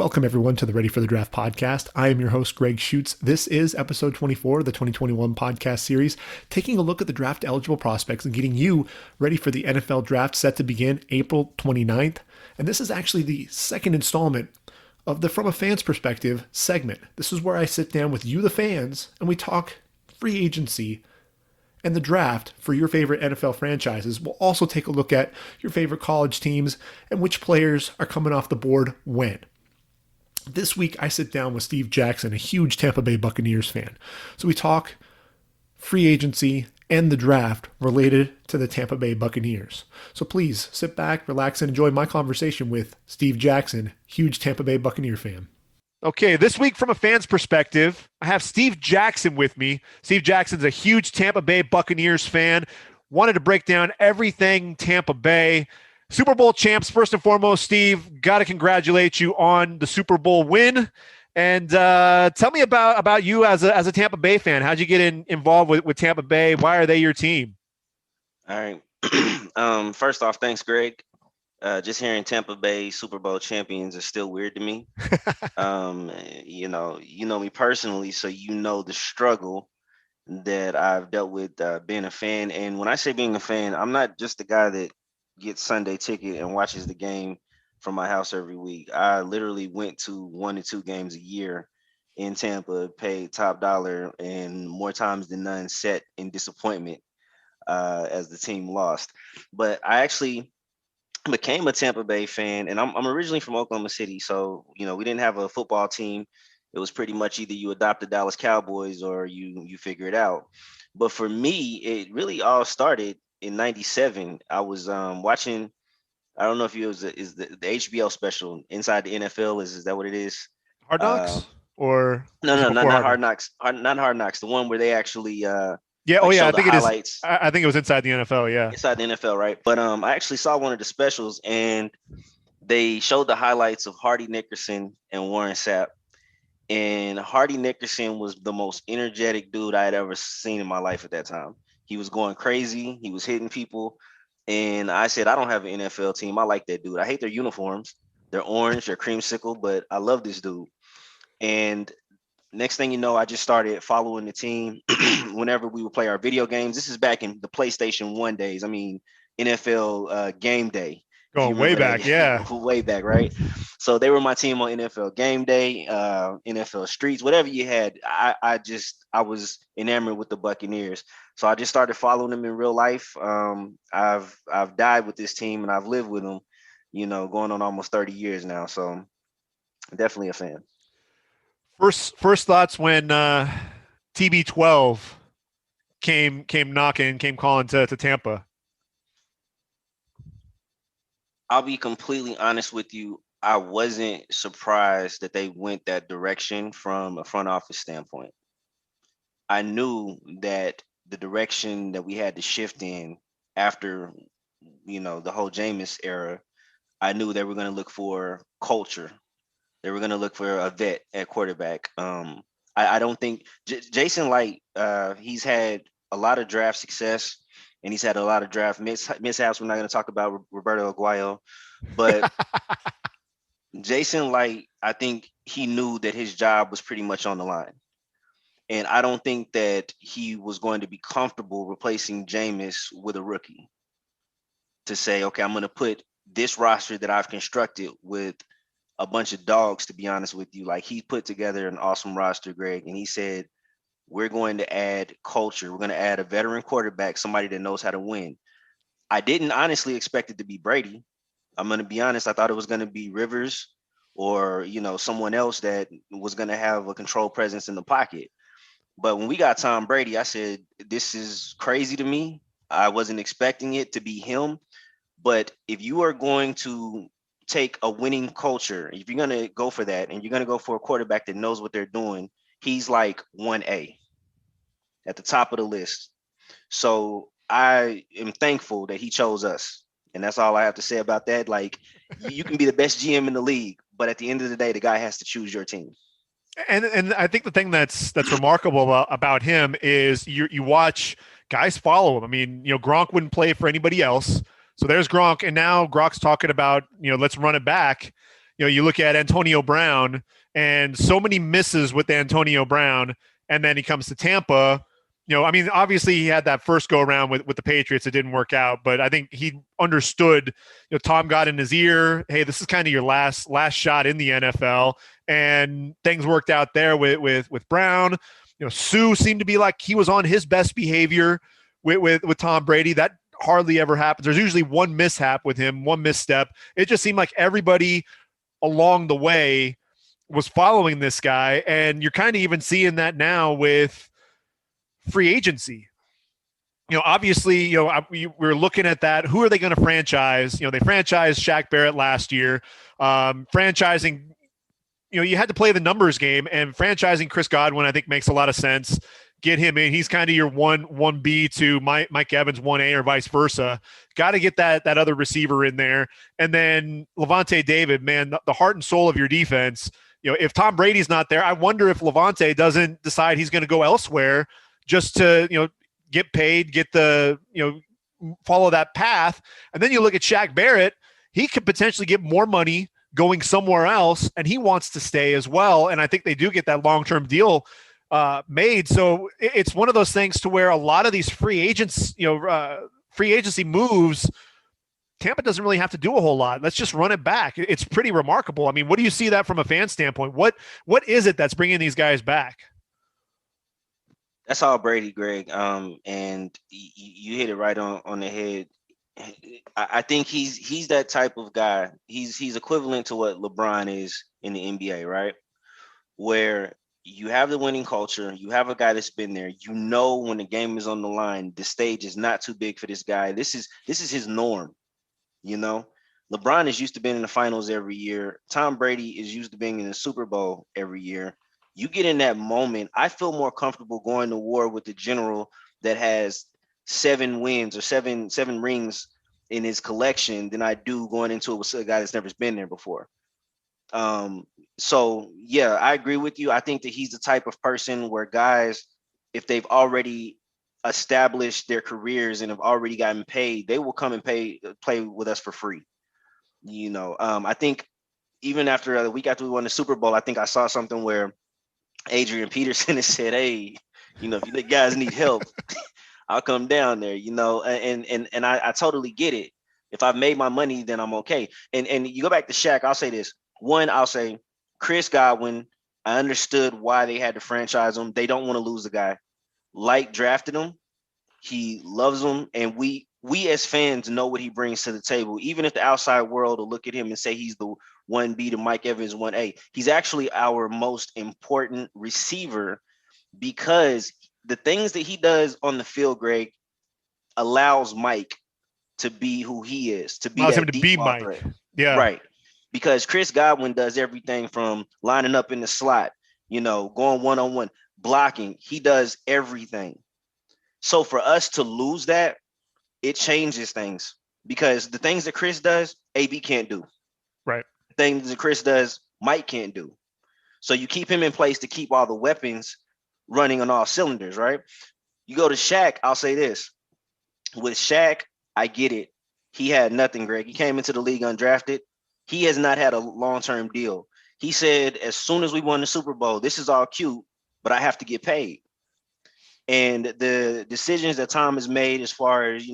Welcome, everyone, to the Ready for the Draft podcast. I am your host, Gregg Schutze. This is episode 24 of the 2021 podcast series, taking a look at the draft-eligible prospects and getting you ready for the NFL Draft set to begin April 29th. And this is actually the second installment of the From a Fan's Perspective segment. This is where I sit down with you, the fans, and we talk free agency and the draft for your favorite NFL franchises. We'll also take a look at your favorite college teams and which players are coming off the board when. This week, I sit down with Steve Jackson, a huge Tampa Bay Buccaneers fan. So we talk free agency and the draft related to the Tampa Bay Buccaneers. So please sit back, relax, and enjoy my conversation with Steve Jackson, huge Tampa Bay Buccaneer fan. Okay, this week from a fan's perspective, I have Steve Jackson with me. Steve Jackson's a huge Tampa Bay Buccaneers fan. Wanted to break down everything Tampa Bay. Super Bowl champs, first and foremost, Steve, got to congratulate you on the Super Bowl win. And tell me about you as a Tampa Bay fan. How'd you get involved with Tampa Bay? Why are they your team? All right. First off, thanks, Greg. Just hearing Tampa Bay Super Bowl champions is still weird to me. You know me personally, so you know the struggle that I've dealt with being a fan. And when I say being a fan, I'm not just the guy that gets Sunday ticket and watches the game from my house every week. I literally went to 1 to 2 games a year in Tampa, paid top dollar, and more times than none sat in disappointment as the team lost. But I actually became a Tampa Bay fan, and I'm originally from Oklahoma City, so we didn't have a football team. It was pretty much either you adopt the Dallas Cowboys or you figure it out. But for me, it really all started in '97. I was watching. I don't know if is the HBO special Inside the NFL. Is that what it is? Hard Knocks or no, not Hard Knocks. Not Hard Knocks. The one where they actually I think it highlights. I think it was Inside the NFL. Yeah, Inside the NFL, right? But I actually saw one of the specials, and they showed the highlights of Hardy Nickerson and Warren Sapp. And Hardy Nickerson was the most energetic dude I had ever seen in my life at that time. He was going crazy. He was hitting people. And I said, I don't have an NFL team. I like that dude. I hate their uniforms. They're orange, they're creamsicle, but I love this dude. And next thing you know, I just started following the team whenever we would play our video games. This is back in the PlayStation 1 days. I mean, NFL Game Day. Going way back, yeah. Way back, right? So they were my team on NFL Game Day, NFL Streets, whatever you had. I was enamored with the Buccaneers. So I just started following them in real life. I've died with this team and I've lived with them, going on almost 30 years now. So definitely a fan. First thoughts when TB12 came calling to Tampa. I'll be completely honest with you. I wasn't surprised that they went that direction from a front office standpoint. I knew that the direction that we had to shift in after, the whole Jameis era, I knew they were going to look for culture. They were going to look for a vet at quarterback. I don't think Jason Licht, he's had a lot of draft success. And he's had a lot of draft mishaps. We're not going to talk about Roberto Aguayo, but Jason Licht, I think he knew that his job was pretty much on the line. And I don't think that he was going to be comfortable replacing Jameis with a rookie to say, okay, I'm going to put this roster that I've constructed with a bunch of dogs, to be honest with you. Like, he put together an awesome roster, Greg, and he said, we're going to add culture. We're going to add a veteran quarterback, somebody that knows how to win. I didn't honestly expect it to be Brady. I'm going to be honest. I thought it was going to be Rivers or, someone else that was going to have a controlled presence in the pocket. But when we got Tom Brady, I said, this is crazy to me. I wasn't expecting it to be him. But if you are going to take a winning culture, if you're going to go for that and you're going to go for a quarterback that knows what they're doing, he's like 1A at the top of the list. So I am thankful that he chose us. And that's all I have to say about that. Like, you can be the best GM in the league, but at the end of the day, the guy has to choose your team. And I think the thing that's remarkable about him is you watch guys follow him. I mean, Gronk wouldn't play for anybody else. So there's Gronk. And now Gronk's talking about, let's run it back. you look at Antonio Brown and so many misses with Antonio Brown, and then he comes to Tampa. Obviously he had that first go around with the Patriots. It didn't work out, but I think he understood, Tom got in his ear, hey, this is kind of your last shot in the NFL, and things worked out there with Brown. Sue seemed to be like he was on his best behavior with Tom Brady. That hardly ever happens. There's usually one mishap with him, one misstep. It just seemed like everybody along the way was following this guy, and you're kind of even seeing that now with free agency. Obviously, we're looking at that. Who are they going to franchise? They franchised Shaq Barrett last year. Franchising, you had to play the numbers game, and franchising Chris Godwin, I think, makes a lot of sense. Get him in. He's kind of your 1B to Mike Evans 1A or vice versa. Got to get that other receiver in there. And then Lavonte David, man, the heart and soul of your defense. If Tom Brady's not there, I wonder if Lavonte doesn't decide he's going to go elsewhere just to, get paid, get the, follow that path. And then you look at Shaq Barrett, he could potentially get more money going somewhere else, and he wants to stay as well. And I think they do get that long-term deal made. So it's one of those things to where a lot of these free agents, free agency moves, Tampa doesn't really have to do a whole lot. Let's just run it back. It's pretty remarkable. I mean, what do you see that from a fan standpoint? What is it that's bringing these guys back? That's all Brady, Greg. And you hit it right on the head. I think he's that type of guy. He's equivalent to what LeBron is in the NBA, right? Where you have the winning culture, you have a guy that's been there. When the game is on the line, the stage is not too big for this guy. This is his norm. LeBron is used to being in the finals every year. Tom Brady is used to being in the Super Bowl every year. You get in that moment, I feel more comfortable going to war with the general that has 7 wins or seven rings in his collection than I do going into it with a guy that's never been there before. So yeah, I agree with you. I think that he's the type of person where guys, if they've already established their careers and have already gotten paid, they will come and play with us for free. I think even after the week after we won the Super Bowl, I think I saw something where Adrian Peterson has said, hey, if you guys need help, I'll come down there, and I totally get it. If I've made my money, then I'm okay. And you go back to Shaq, I'll say this. One, I'll say Chris Godwin, I understood why they had to franchise him. They don't want to lose the guy. Light drafted him. He loves him. And we as fans know what he brings to the table. Even if the outside world will look at him and say he's the 1B to Mike Evans 1A, he's actually our most important receiver because the things that he does on the field, Greg, allows Mike to be who he is, to be that deep ball threat. Yeah. Right. Because Chris Godwin does everything from lining up in the slot, going one-on-one, blocking. He does everything. So for us to lose that, it changes things because the things that Chris does, AB can't do. Right. The things that Chris does, Mike can't do. So you keep him in place to keep all the weapons running on all cylinders, right? You go to Shaq, I'll say this. With Shaq, I get it. He had nothing, Greg. He came into the league undrafted. He has not had a long-term deal. He said, as soon as we won the Super Bowl, this is all cute, but I have to get paid. And the decisions that Tom has made as far as,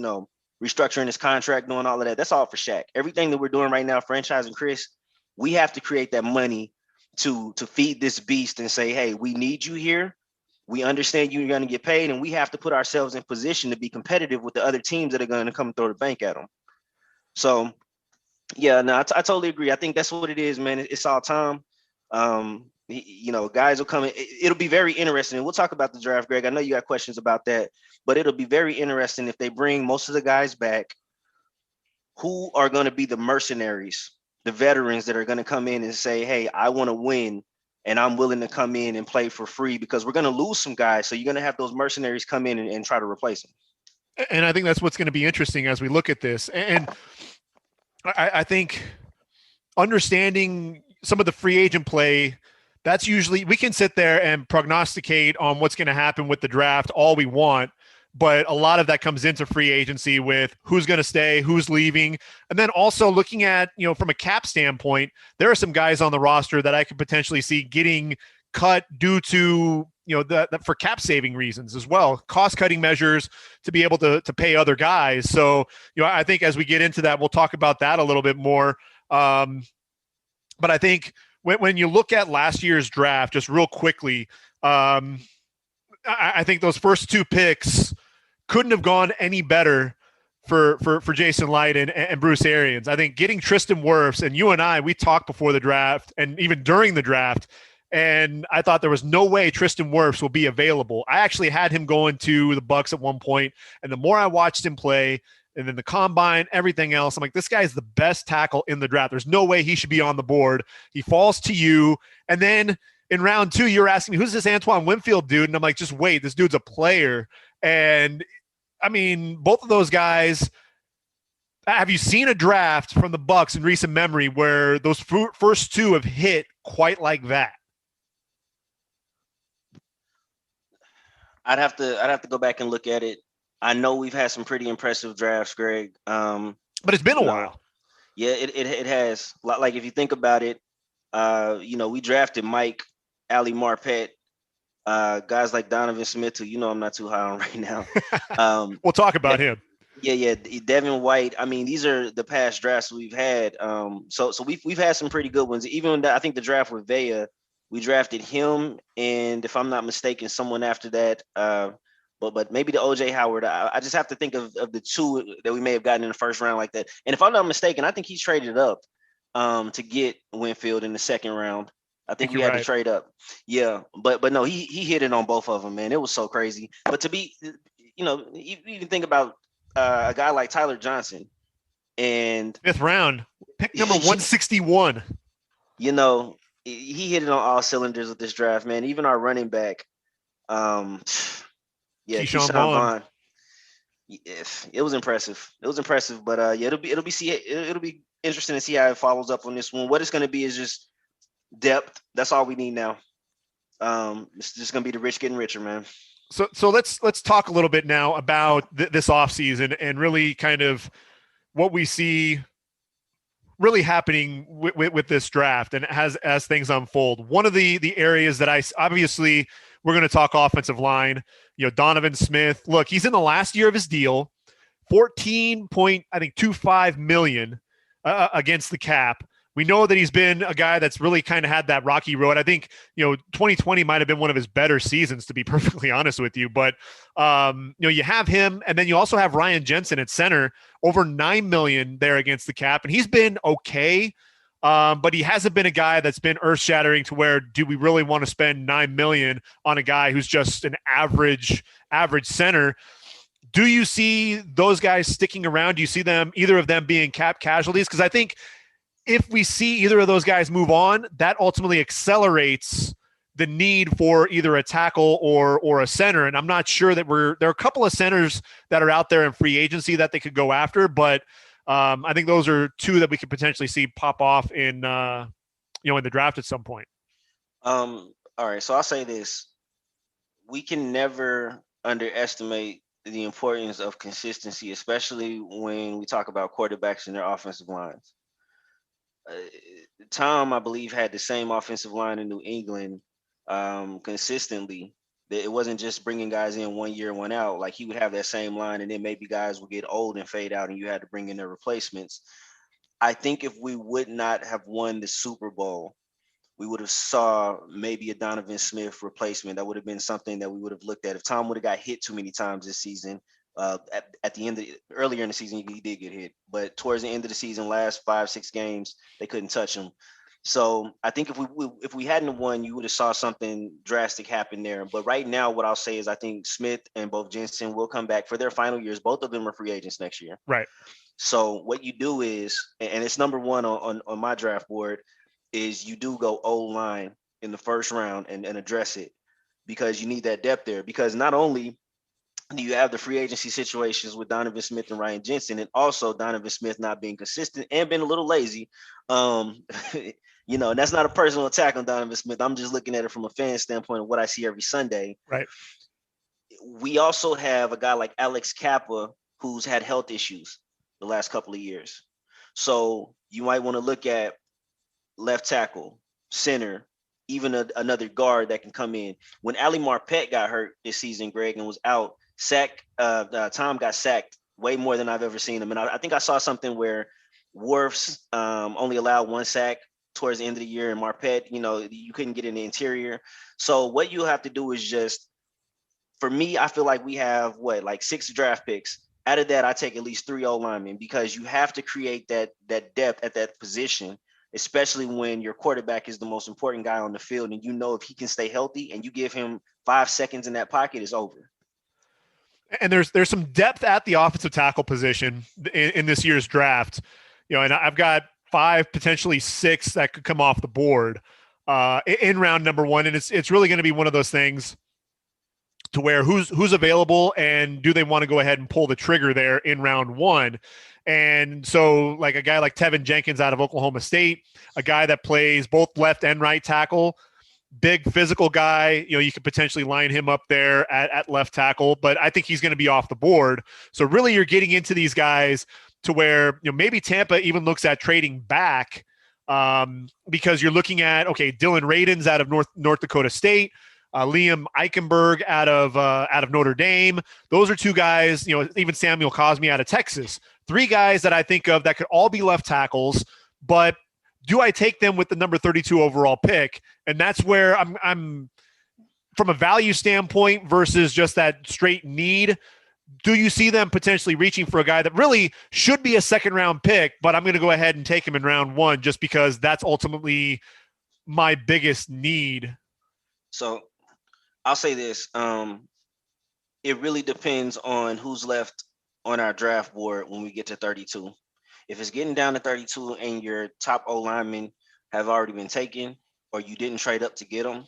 restructuring his contract, doing all of that, that's all for Shaq. Everything that we're doing right now, franchising Chris, we have to create that money to feed this beast and say, hey, we need you here. We understand you're going to get paid, and we have to put ourselves in position to be competitive with the other teams that are going to come throw the bank at them. So, yeah, no, I totally agree. I think that's what it is, man. It's all Tom. Guys will come in. It'll be very interesting. We'll talk about the draft, Greg. I know you got questions about that, but it'll be very interesting if they bring most of the guys back. Who are going to be the mercenaries, the veterans that are going to come in and say, hey, I want to win, and I'm willing to come in and play for free because we're going to lose some guys. So you're going to have those mercenaries come in and try to replace them. And I think that's what's going to be interesting as we look at this. And I think understanding some of the free agent play, that's usually, we can sit there and prognosticate on what's going to happen with the draft all we want, but a lot of that comes into free agency with who's going to stay, who's leaving. And then also looking at, from a cap standpoint, there are some guys on the roster that I could potentially see getting cut due to, for cap saving reasons as well, cost cutting measures to be able to pay other guys. So, I think as we get into that, we'll talk about that a little bit more. But I think when you look at last year's draft, just real quickly, I think those first 2 picks couldn't have gone any better for Jason Licht and Bruce Arians. I think getting Tristan Wirfs, and you and I, we talked before the draft and even during the draft, and I thought there was no way Tristan Wirfs will be available. I actually had him going to the Bucs at one point, and the more I watched him play, and then the combine, everything else, I'm like, this guy's the best tackle in the draft. There's no way he should be on the board. He falls to you, and then in round 2, you're asking me, who's this Antoine Winfield dude? And I'm like, just wait, this dude's a player. And I mean, both of those guys, have you seen a draft from the Bucs in recent memory where those first 2 have hit quite like that? I'd have to go back and look at it. I know we've had some pretty impressive drafts, Greg. But it's been a while. Yeah, it has. Like if you think about it, we drafted Mike, Ali Marpet, guys like Donovan Smith, who I'm not too high on right now. We'll talk about him. Yeah, Devin White. I mean, these are the past drafts we've had. So we've had some pretty good ones. Even I think the draft with Vea, we drafted him, and if I'm not mistaken, someone after that. But maybe the OJ Howard. I just have to think of the 2 that we may have gotten in the first round like that. And if I'm not mistaken, I think he's traded up to get Winfield in the second round. I think we had to trade up. Yeah, but no, he hit it on both of them, man. It was so crazy. But to be, you can think about a guy like Tyler Johnson, and 5th round, pick number 161. He hit it on all cylinders with this draft, man. Even our running back, Keyshawn Vaughn. It was impressive. But it'll be interesting to see how it follows up on this one. What it's going to be is just depth. That's all we need now. It's just going to be the rich getting richer, man. So let's talk a little bit now about this offseason and really kind of what we see really happening with this draft and as things unfold. One of the areas that obviously we're going to talk offensive line. Donovan Smith. Look, he's in the last year of his deal, $14.25 million against the cap. We know that he's been a guy that's really kind of had that rocky road. I think, 2020 might have been one of his better seasons, to be perfectly honest with you. But, you have him, and then you also have Ryan Jensen at center, over $9 million there against the cap. And he's been okay, but he hasn't been a guy that's been earth-shattering to where do we really want to spend $9 million on a guy who's just an average center. Do you see those guys sticking around? Do you see either of them being cap casualties? Because I think if we see either of those guys move on, that ultimately accelerates the need for either a tackle or a center. And I'm not sure that there are a couple of centers that are out there in free agency that they could go after, but I think those are 2 that we could potentially see pop off in the draft at some point. All right. So I'll say this. We can never underestimate the importance of consistency, especially when we talk about quarterbacks and their offensive lines. Tom, I believe, had the same offensive line in New England consistently. It wasn't just bringing guys in 1 year, 1 out. Like he would have that same line, and then maybe guys would get old and fade out, and you had to bring in their replacements. I think if we would not have won the Super Bowl, we would have saw maybe a Donovan Smith replacement. That would have been something that we would have looked at. If Tom would have got hit too many times this season, at the end earlier in the season, he did get hit, but towards the end of the season, last 5-6 games, they couldn't touch him. So I think if we hadn't won, you would have saw something drastic happen there. But right now, what I'll say is I think Smith and both Jensen will come back for their final years. Both of them are free agents next year. Right. So what you do is, and it's number 1 on my draft board, is you do go O-line in the first round and address it, because you need that depth there. Because not only you have the free agency situations with Donovan Smith and Ryan Jensen, and also Donovan Smith not being consistent and being a little lazy. And that's not a personal attack on Donovan Smith. I'm just looking at it from a fan standpoint of what I see every Sunday. Right. we also have a guy like Alex Kappa who's had health issues the last couple of years. So you might want to look at left tackle, center, even another guard that can come in. When Ali Marpet got hurt this season, Greg, and was out, Tom got sacked way more than I've ever seen him. And I think I saw something where Wirfs only allowed 1 sack towards the end of the year, and Marpet, you couldn't get in the interior. So what you have to do is just, for me, I feel like we have 6 draft picks. Out of that, I take at least 3 O-linemen, because you have to create that depth at that position, especially when your quarterback is the most important guy on the field, and if he can stay healthy and you give him 5 seconds in that pocket, it's over. And there's some depth at the offensive tackle position in this year's draft, and I've got 5, potentially 6 that could come off the board in round number 1, and it's really going to be one of those things to where who's available and do they want to go ahead and pull the trigger there in round 1. And so like a guy like Tevin Jenkins out of Oklahoma State, a guy that plays both left and right tackle, big physical guy, you could potentially line him up there at left tackle, but I think he's going to be off the board. So really you're getting into these guys to where, maybe Tampa even looks at trading back because you're looking at, okay, Dylan Radins out of North Dakota State, Liam Eichenberg out of Notre Dame. Those are 2 guys, even Samuel Cosme out of Texas. 3 guys that I think of that could all be left tackles, but do I take them with the number 32 overall pick? And that's where I'm from a value standpoint versus just that straight need. Do you see them potentially reaching for a guy that really should be a 2nd-round pick, but I'm going to go ahead and take him in round 1 just because that's ultimately my biggest need? So I'll say this. It really depends on who's left on our draft board when we get to 32. If it's getting down to 32 and your top O-linemen have already been taken, or you didn't trade up to get them,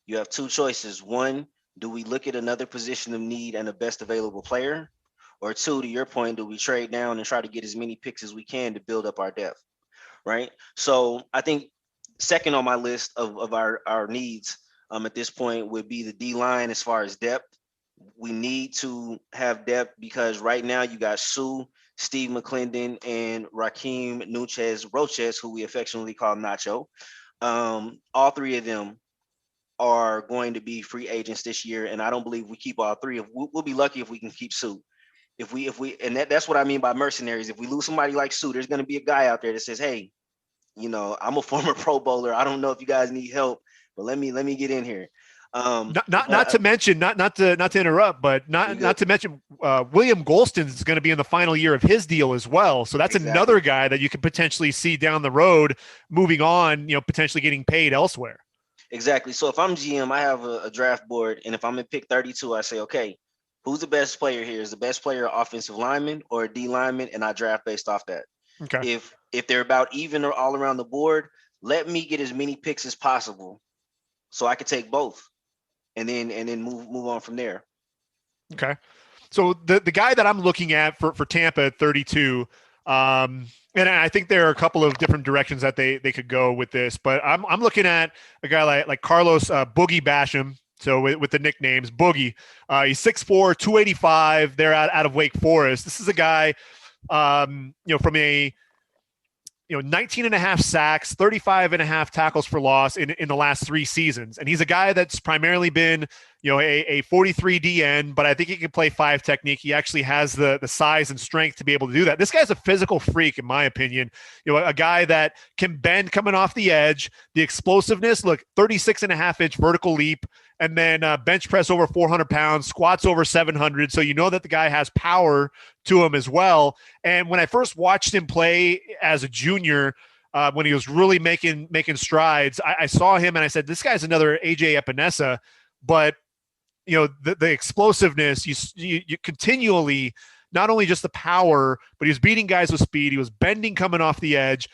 you have 2 choices. 1, do we look at another position of need and the best available player? Or 2, to your point, do we trade down and try to get as many picks as we can to build up our depth, right? So I think second on my list of our needs at this point would be the D-line as far as depth. We need to have depth because right now you got Sue, Steve McClendon, and Raheem Roches, who we affectionately call Nacho. All 3 of them are going to be free agents this year, and I don't believe we keep all 3. We'll be lucky if we can keep Sue. If we, and that's what I mean by mercenaries. If we lose somebody like Sue, there's going to be a guy out there that says, "Hey, I'm a former Pro Bowler. I don't know if you guys need help, but let me get in here." Not to mention, not to interrupt, but not to mention, William Golston is going to be in the final year of his deal as well. So that's exactly another guy that you could potentially see down the road, moving on, potentially getting paid elsewhere. Exactly. So if I'm GM, I have a draft board, and if I'm in pick 32, I say, okay, who's the best player here? Is the best player an offensive lineman or a D lineman? And I draft based off that. Okay. If they're about even or all around the board, let me get as many picks as possible so I could take both. And then move on from there. Okay. So the guy that I'm looking at for Tampa at 32, and I think there are a couple of different directions that they could go with this, but I'm looking at a guy like Carlos Boogie Basham. So with the nicknames Boogie, he's 6'4", 285. They're out of Wake Forest. This is a guy, from a 19 and a half sacks, 35 and a half tackles for loss in the last 3 seasons. And he's a guy that's primarily been, a 43 DN, but I think he can play 5 technique. He actually has the size and strength to be able to do that. This guy's a physical freak, in my opinion. A guy that can bend coming off the edge, the explosiveness, 36 and a half inch vertical leap, and then bench press over 400 pounds, squats over 700. So that the guy has power to him as well. And when I first watched him play as a junior, when he was really making strides, I saw him and I said, this guy's another AJ Epinesa, but the explosiveness, you continually, not only just the power, but he was beating guys with speed. He was bending coming off the edge.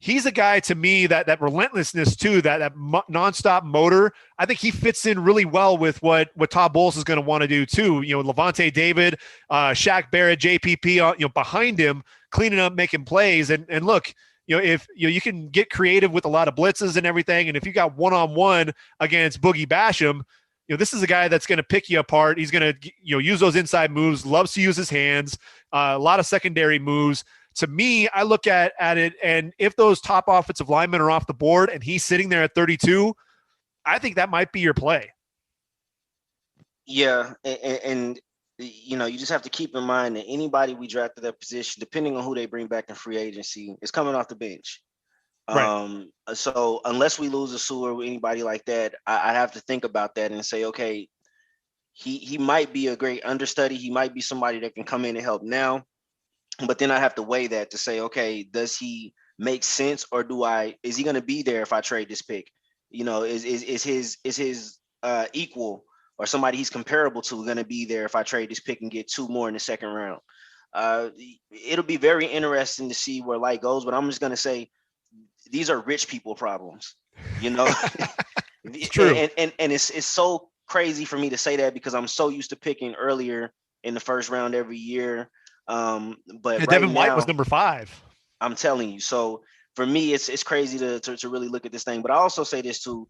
He's a guy to me that relentlessness too, that nonstop motor. I think he fits in really well with what Todd Bowles is going to want to do too. Lavonte David, Shaq Barrett, JPP, behind him, cleaning up, making plays. And look, if you can get creative with a lot of blitzes and everything, and if you got one-on-one against Boogie Basham, this is a guy that's going to pick you apart. He's going to, use those inside moves, loves to use his hands, a lot of secondary moves. To me, I look at it, and if those top offensive linemen are off the board and he's sitting there at 32, I think that might be your play. Yeah, and you just have to keep in mind that anybody we draft at that position, depending on who they bring back in free agency, is coming off the bench. Right. So unless we lose a Sewell or anybody like that, I have to think about that and say, okay, he might be a great understudy. He might be somebody that can come in and help now. But then I have to weigh that to say, okay, does he make sense, or is he going to be there if I trade this pick? Is his equal or somebody he's comparable to going to be there if I trade this pick and get 2 more in the second round? It'll be very interesting to see where light goes, but I'm just going to say these are rich people problems, It's true. And it's so crazy for me to say that because I'm so used to picking earlier in the first round every year. But Devin White was number 5. I'm telling you. So for me, it's crazy to really look at this thing. But I also say this too.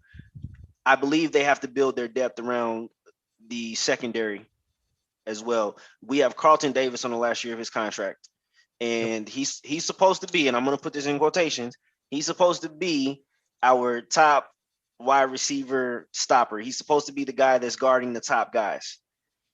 I believe they have to build their depth around the secondary as well. We have Carlton Davis on the last year of his contract, and he's supposed to be, and I'm going to put this in quotations, he's supposed to be our top wide receiver stopper. He's supposed to be the guy that's guarding the top guys.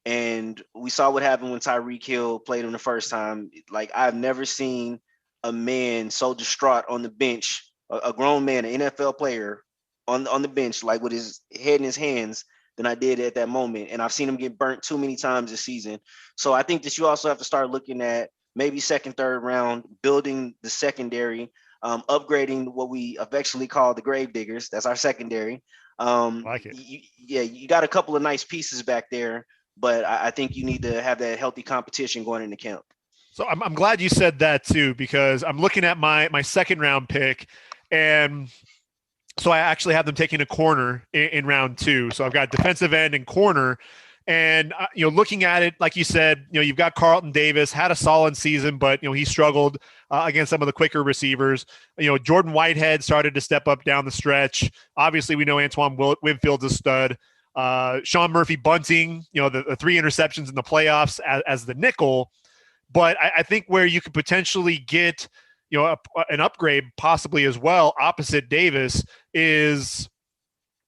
And we saw what happened when Tyreek Hill played him the first time. Like, I've never seen a man so distraught on the bench, a grown man, an NFL player on the bench, like with his head in his hands, than I did at that moment. And I've seen him get burnt too many times this season. So I think that you also have to start looking at maybe second, third round, building the secondary, upgrading what we affectionately call the grave diggers. That's our secondary. Like it. You got a couple of nice pieces back there, but I think you need to have that healthy competition going into camp. So I'm glad you said that too, because I'm looking at my second round pick, and so I actually have them taking a corner in round 2. So I've got defensive end and corner, and looking at it, like you said, you've got Carlton Davis, had a solid season, but he struggled against some of the quicker receivers. Jordan Whitehead started to step up down the stretch. Obviously, we know Antoine Winfield's a stud. Sean Murphy Bunting, the 3 interceptions in the playoffs as the nickel. But I think where you could potentially get, an upgrade possibly as well, opposite Davis, is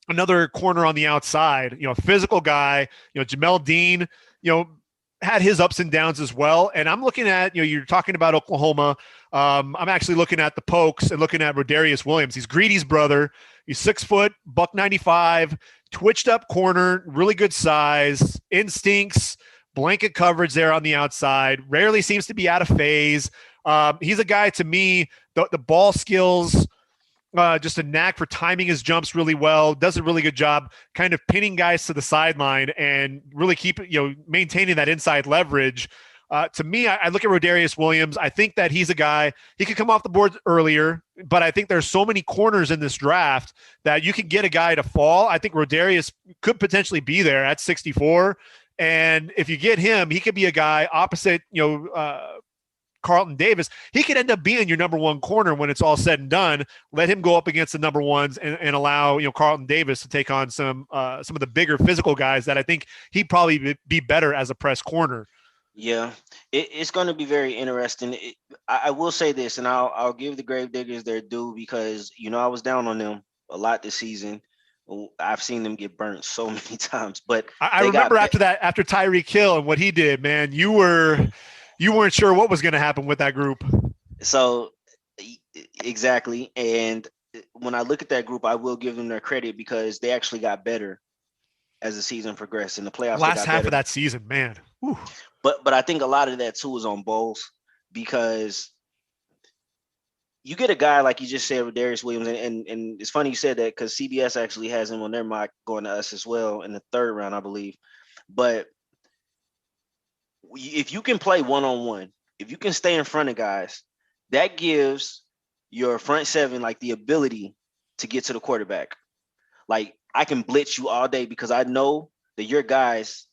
another corner on the outside, physical guy. Jamel Dean, had his ups and downs as well. And I'm looking at, you're talking about Oklahoma. I'm actually looking at the Pokes and looking at Rodarius Williams. He's Greedy's brother. He's 6 foot, $195, twitched up corner, really good size, instincts, blanket coverage there on the outside, rarely seems to be out of phase. He's a guy, to me, the ball skills, just a knack for timing his jumps really well, does a really good job kind of pinning guys to the sideline and really keep, maintaining that inside leverage. To me, I look at Rodarius Williams. I think that he's a guy, he could come off the board earlier, but I think there's so many corners in this draft that you could get a guy to fall. I think Rodarius could potentially be there at 64. And if you get him, he could be a guy opposite, Carlton Davis. He could end up being your number 1 corner when it's all said and done. Let him go up against the number 1s and allow, Carlton Davis to take on some of the bigger physical guys that I think he'd probably be better as a press corner. Yeah, it's going to be very interesting. I will say this, and I'll give the Gravediggers their due because, I was down on them a lot this season. I've seen them get burnt so many times, but I remember after Tyreek Hill and what he did, man, you weren't sure what was going to happen with that group. So exactly. And when I look at that group, I will give them their credit because they actually got better as the season progressed in the playoffs. Last half of that season, man. Whew. But I think a lot of that too was on Bowles because you get a guy like you just said with Darius Williams, and it's funny you said that because CBS actually has him on their mock going to us as well in the 3rd round, I believe. But if you can play one-on-one, if you can stay in front of guys, that gives your front 7 like the ability to get to the quarterback. Like, I can blitz you all day because I know that your guys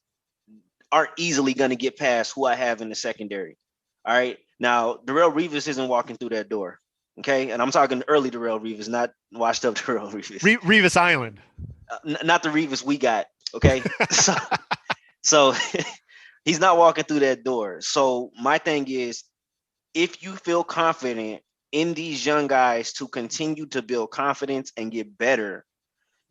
aren't easily going to get past who I have in the secondary. All right. Now, Darrelle Revis isn't walking through that door. Okay. And I'm talking early Darrelle Revis, not washed up Darrelle Revis. Revis Island. Not the Revis we got. Okay. So he's not walking through that door. So my thing is, if you feel confident in these young guys to continue to build confidence and get better,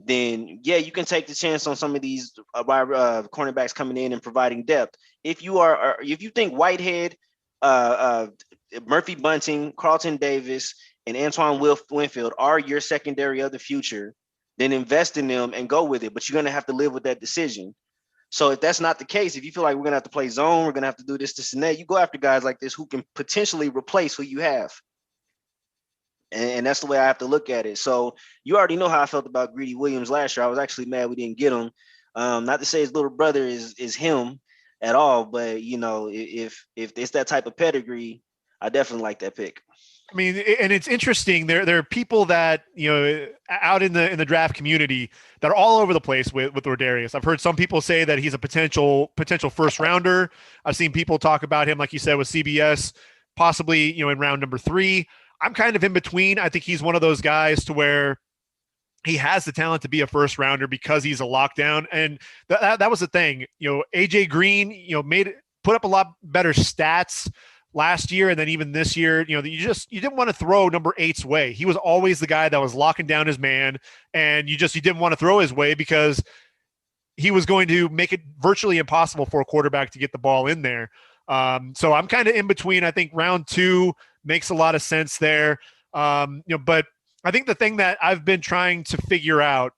then yeah, you can take the chance on some of these cornerbacks coming in and providing depth. If you think Whitehead, uh, Murphy Bunting, Carlton Davis, and Antoine Winfield are your secondary of the future, then invest in them and go with it. But you're gonna have to live with that decision. So if that's not the case, if you feel like we're gonna have to play zone, we're gonna have to do this, and that, you go after guys like this who can potentially replace who you have. And that's the way I have to look at it. So you already know how I felt about Greedy Williams last year. I was actually mad we didn't get him. Not to say his little brother is him at all, but if it's that type of pedigree, I definitely like that pick. I mean, and it's interesting. There are people that out in the draft community that are all over the place with Rodarius. I've heard some people say that he's a potential first rounder. I've seen people talk about him, like you said, with CBS, possibly in round number 3. I'm kind of in between. I think he's one of those guys to where he has the talent to be a first rounder because he's a lockdown. And that was the thing. AJ Green, put up a lot better stats last year, and then even this year, you didn't want to throw number 8's way. He was always the guy that was locking down his man, and you didn't want to throw his way because he was going to make it virtually impossible for a quarterback to get the ball in there. So I'm kind of in between. I think round 2 makes a lot of sense there. But I think the thing that I've been trying to figure out,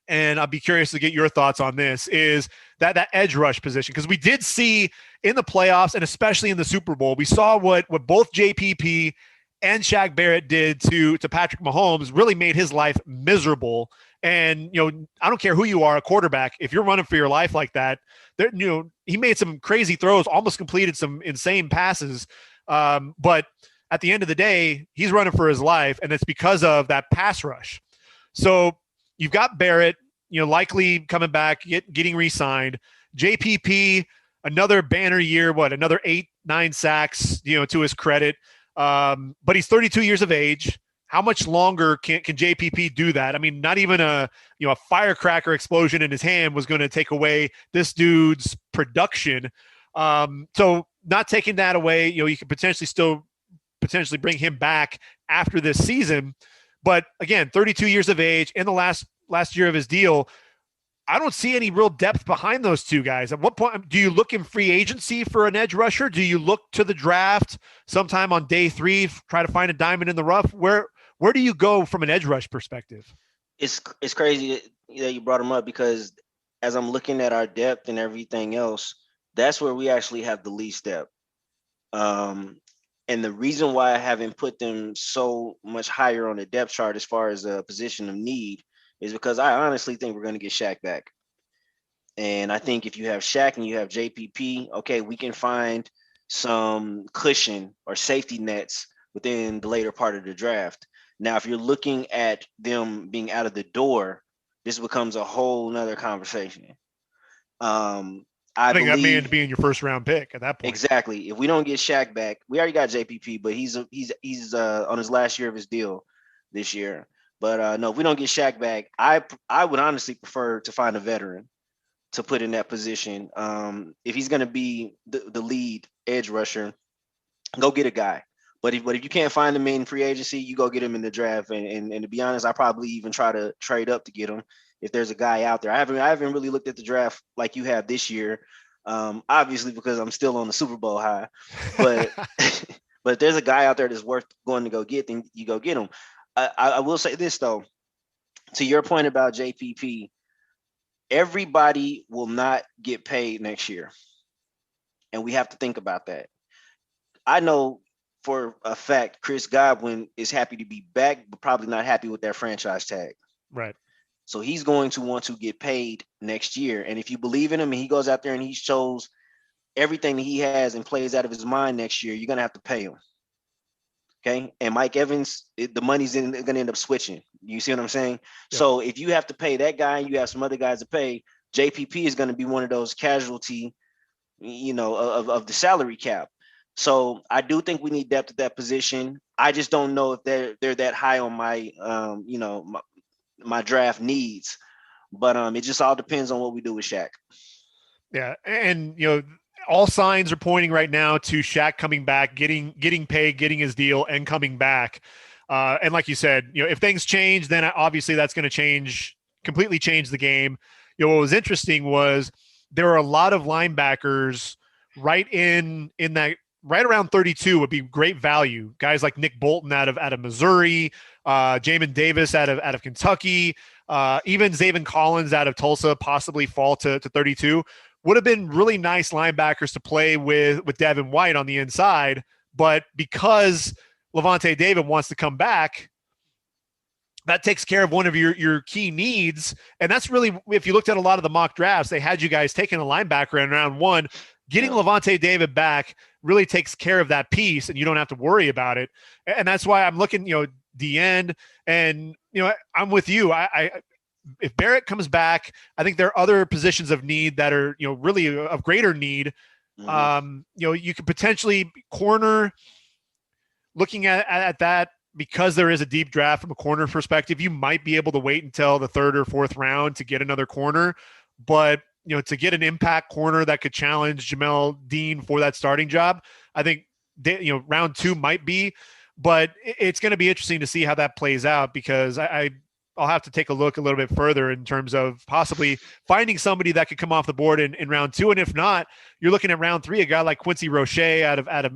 and I'll be curious to get your thoughts on this, is that edge rush position. Because we did see in the playoffs, and especially in the Super Bowl, we saw what both JPP and Shaq Barrett did to Patrick Mahomes, really made his life miserable. And, I don't care who you are, a quarterback, if you're running for your life like that, he made some crazy throws, almost completed some insane passes. But at the end of the day, he's running for his life, and it's because of that pass rush. So you've got Barrett, likely coming back, getting re-signed. JPP, another banner year, another 8-9 sacks, to his credit. But he's 32 years of age. How much longer can JPP do that? I mean, not even a firecracker explosion in his hand was going to take away this dude's production. So not taking that away, you could potentially bring him back after this season. But again, 32 years of age in the last year of his deal, I don't see any real depth behind those two guys. At what point do you look in free agency for an edge rusher? Do you look to the draft sometime on day 3, try to find a diamond in the rough? Where do you go from an edge rush perspective? It's crazy that you brought him up, because as I'm looking at our depth and everything else, that's where we actually have the least depth. And the reason why I haven't put them so much higher on the depth chart as far as a position of need is because I honestly think we're going to get Shaq back. And I think if you have Shaq and you have JPP, okay, we can find some cushion or safety nets within the later part of the draft. Now, if you're looking at them being out of the door, this becomes a whole nother conversation. I think believe that may end up being your first round pick at that point. Exactly. If we don't get Shaq back, we already got JPP, but he's on his last year of his deal this year. But no, if we don't get Shaq back, I would honestly prefer to find a veteran to put in that position. If he's going to be the lead edge rusher, go get a guy. But if you can't find him in free agency, you go get him in the draft. And to be honest, I probably even try to trade up to get him if there's a guy out there. I haven't really looked at the draft like you have this year, obviously because I'm still on the Super Bowl high. But but if there's a guy out there that's worth going to go get, then you go get him. I will say this though, to your point about JPP, everybody will not get paid next year, and we have to think about that. I know for a fact Chris Godwin is happy to be back, but probably not happy with that franchise tag. Right. So he's going to want to get paid next year. And if you believe in him and he goes out there and he shows everything that he has and plays out of his mind next year, you're going to have to pay him. Okay. And Mike Evans, the money's going to end up switching. You see what I'm saying? Yeah. So if you have to pay that guy and you have some other guys to pay, JPP is going to be one of those casualty, of the salary cap. So I do think we need depth at that position. I just don't know if they're that high on my, my draft needs. But it just all depends on what we do with Shaq. Yeah, and all signs are pointing right now to Shaq coming back, getting paid, getting his deal, and coming back. And like you said, if things change, then obviously that's going to completely change the game. What was interesting was there were a lot of linebackers right in that right around 32 would be great value. Guys like Nick Bolton out of Missouri, Jamin Davis out of Kentucky, even Zaven Collins out of Tulsa possibly fall to 32. Would have been really nice linebackers to play with Devin White on the inside, but because Lavonte David wants to come back, that takes care of one of your key needs. And that's really, if you looked at a lot of the mock drafts, they had you guys taking a linebacker in round one. Getting Lavonte David back really takes care of that piece, and you don't have to worry about it. And that's why I'm looking, the end. And, I'm with you. If Barrett comes back, I think there are other positions of need that are, really of greater need. Mm-hmm. You could potentially corner, looking at that, because there is a deep draft from a corner perspective, you might be able to wait until the third or fourth round to get another corner. But, to get an impact corner that could challenge Jamel Dean for that starting job, I think, round two might be. But it's going to be interesting to see how that plays out, because I'll have to take a look a little bit further in terms of possibly finding somebody that could come off the board in round two. And if not, you're looking at round three, a guy like Quincy Roche out of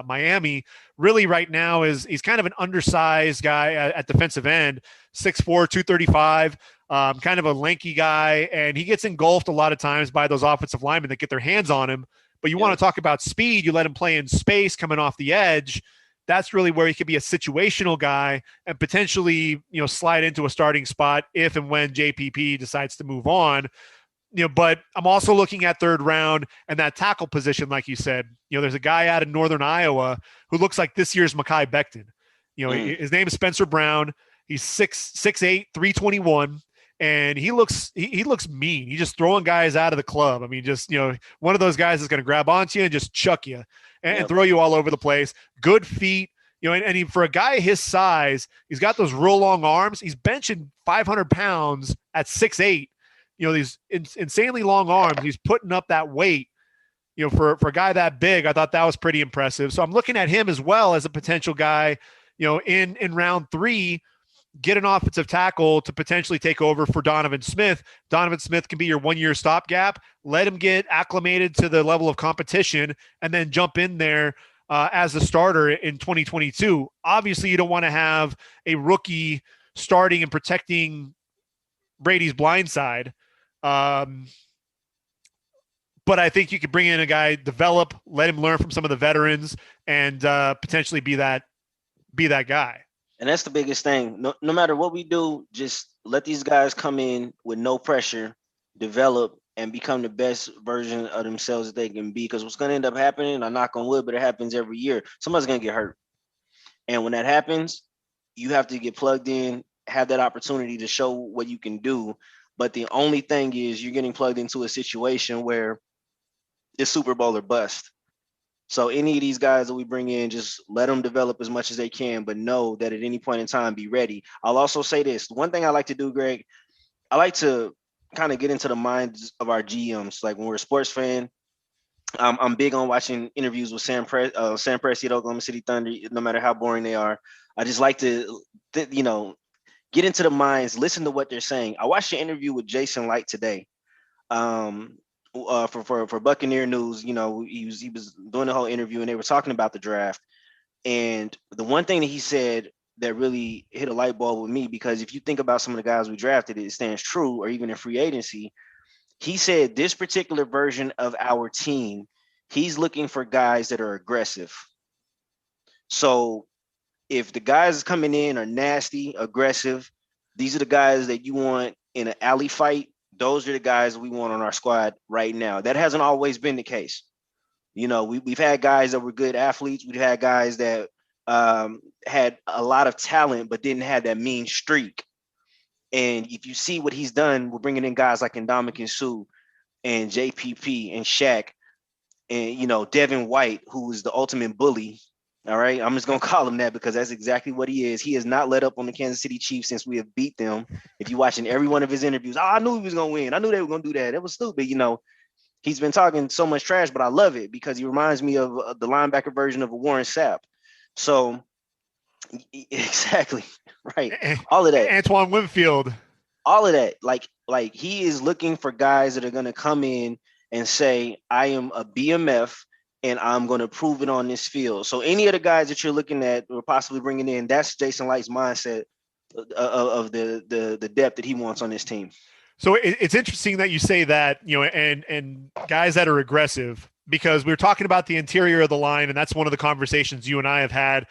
Miami. Really right now he's kind of an undersized guy at defensive end, 6'4", 235, kind of a lanky guy. And he gets engulfed a lot of times by those offensive linemen that get their hands on him. But you want to talk about speed, you let him play in space coming off the edge. That's really where he could be a situational guy and potentially, slide into a starting spot if and when JPP decides to move on. But I'm also looking at third round and that tackle position, like you said. There's a guy out of Northern Iowa who looks like this year's Mekhi Becton. His name is Spencer Brown. He's 6'8", 321. And he looks mean. He's just throwing guys out of the club. I mean, just, one of those guys is going to grab onto you and just chuck you and throw you all over the place. Good feet, and for a guy his size, he's got those real long arms. He's benching 500 pounds at 6'8". These insanely long arms. He's putting up that weight, for a guy that big. I thought that was pretty impressive. So I'm looking at him as well as a potential guy, in round three, get an offensive tackle to potentially take over for Donovan Smith. Donovan Smith can be your 1 year stopgap. Let him get acclimated to the level of competition and then jump in there as a starter in 2022. Obviously, you don't want to have a rookie starting and protecting Brady's blind side. But I think you could bring in a guy, develop, let him learn from some of the veterans, and potentially be that guy. And that's the biggest thing. No matter what we do, just let these guys come in with no pressure, develop, and become the best version of themselves that they can be. Because what's going to end up happening, I knock on wood, but it happens every year. Somebody's going to get hurt. And when that happens, you have to get plugged in, have that opportunity to show what you can do. But the only thing is you're getting plugged into a situation where it's Super Bowl or bust. So any of these guys that we bring in, just let them develop as much as they can, but know that at any point in time, be ready. I'll also say this. One thing I like to do, Greg, I like to kind of get into the minds of our GMs. Like when we're a sports fan, I'm big on watching interviews with Sam Presti at Oklahoma City Thunder, no matter how boring they are. I just like to, get into the minds, listen to what they're saying. I watched an interview with Jason Licht today. For Buccaneer News, he was doing the whole interview and they were talking about the draft. And the one thing that he said that really hit a light bulb with me, because if you think about some of the guys we drafted, it stands true, or even in free agency. He said this particular version of our team, he's looking for guys that are aggressive. So if the guys coming in are nasty, aggressive, these are the guys that you want in an alley fight. Those are the guys we want on our squad right now. That hasn't always been the case. We've had guys that were good athletes. We've had guys that had a lot of talent, but didn't have that mean streak. And if you see what he's done, we're bringing in guys like Ndamukong Suh and JPP and Shaq and, Devin White, who is the ultimate bully All right, I'm just gonna call him that because that's exactly what he is. He has not let up on the Kansas City Chiefs since we have beat them. If you're watching every one of his interviews, I knew he was gonna win. I knew they were gonna do that. It was stupid, He's been talking so much trash, but I love it because he reminds me of the linebacker version of a Warren Sapp. So exactly right, all of that, Antoine Winfield, all of that. Like he is looking for guys that are gonna come in and say, I am a BMF and I'm going to prove it on this field. So any of the guys that you're looking at or possibly bringing in, that's Jason Licht's mindset of the depth that he wants on this team. So it's interesting that you say that, and guys that are aggressive, because we were talking about the interior of the line, and that's one of the conversations you and I have had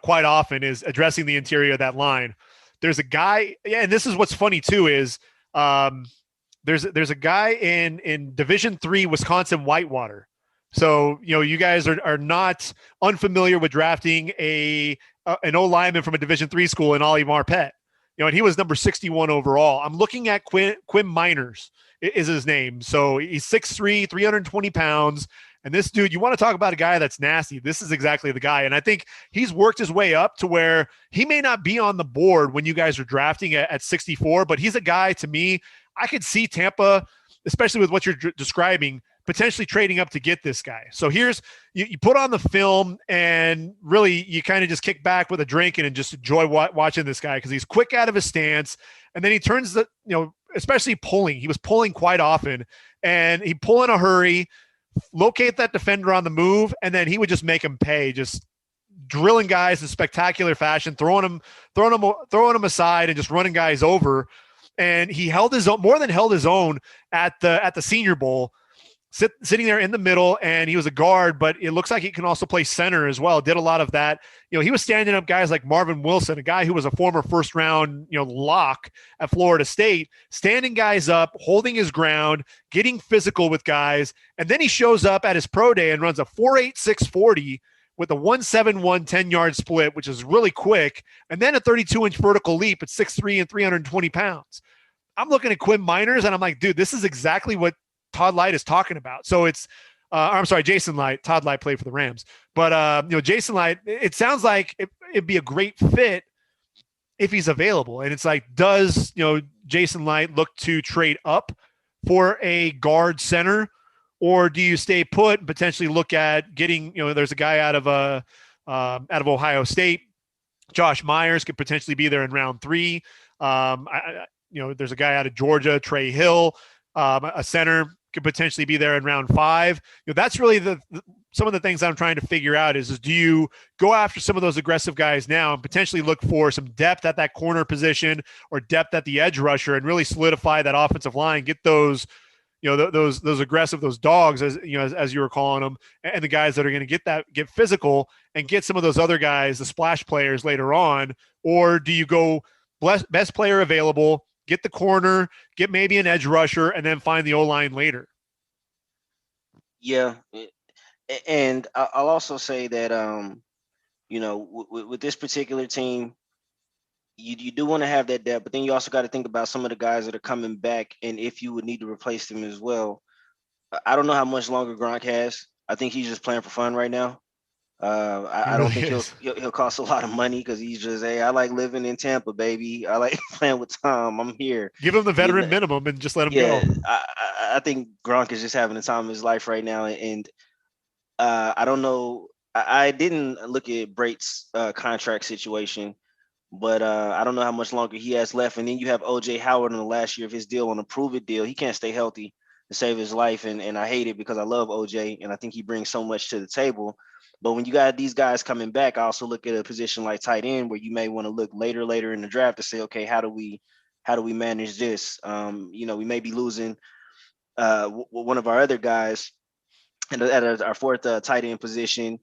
quite often is addressing the interior of that line. There's a guy, and this is what's funny too, is there's a guy in Division III Wisconsin Whitewater. So, you guys are not unfamiliar with drafting an O lineman from a Division III school in Ollie Marpet. And he was number 61 overall. I'm looking at Quinn Miners is his name. So he's 6'3", 320 pounds. And this dude, you want to talk about a guy that's nasty. This is exactly the guy. And I think he's worked his way up to where he may not be on the board when you guys are drafting at 64, but he's a guy, to me, I could see Tampa, especially with what you're describing, potentially trading up to get this guy. So here's, you put on the film and really you kind of just kick back with a drink and just enjoy watching this guy because he's quick out of his stance. And then he turns especially pulling. He was pulling quite often and he'd pull in a hurry, locate that defender on the move, and then he would just make him pay, just drilling guys in spectacular fashion, throwing them aside and just running guys over. And he held his own, more than held his own at the Senior Bowl, sitting there in the middle, and he was a guard, but it looks like he can also play center as well. Did a lot of that. He was standing up guys like Marvin Wilson, a guy who was a former first round, lock at Florida State, standing guys up, holding his ground, getting physical with guys. And then he shows up at his pro day and runs a 4.8 640 with a 1.71 10-yard split, which is really quick. And then a 32-inch vertical leap at 6'3" and 320 pounds. I'm looking at Quinn Miners and I'm like, dude, this is exactly what Todd Licht is talking about. So it's, I'm sorry, Jason Licht. Todd Licht played for the Rams, but Jason Licht. It sounds like it'd be a great fit if he's available. And it's like, does Jason Licht look to trade up for a guard center, or do you stay put and potentially look at getting? There's a guy out of Ohio State, Josh Myers could potentially be there in round 3. There's a guy out of Georgia, Trey Hill, a center, could potentially be there in round 5. That's really some of the things I'm trying to figure out is do you go after some of those aggressive guys now and potentially look for some depth at that corner position or depth at the edge rusher and really solidify that offensive line, get those, those aggressive, those dogs, as you were calling them, and the guys that are going to get physical and get some of those other guys, the splash players later on? Or do you go best player available, get the corner, get maybe an edge rusher, and then find the O-line later? Yeah. And I'll also say that, with this particular team, you do want to have that depth, but then you also got to think about some of the guys that are coming back and if you would need to replace them as well. I don't know how much longer Gronk has. I think he's just playing for fun right now. I don't think he'll cost a lot of money because he's just, hey, I like living in Tampa, baby. I like playing with Tom. I'm here. Give him the veteran minimum and just let him go. I think Gronk is just having the time of his life right now. And I don't know. I didn't look at Brate's contract situation, but I don't know how much longer he has left. And then you have O.J. Howard in the last year of his deal on a prove-it deal. He can't stay healthy to save his life. And I hate it because I love O.J. and I think he brings so much to the table. But when you got these guys coming back, I also look at a position like tight end where you may want to look later in the draft to say, okay, how do we manage this? We may be losing one of our other guys at our fourth tight end position,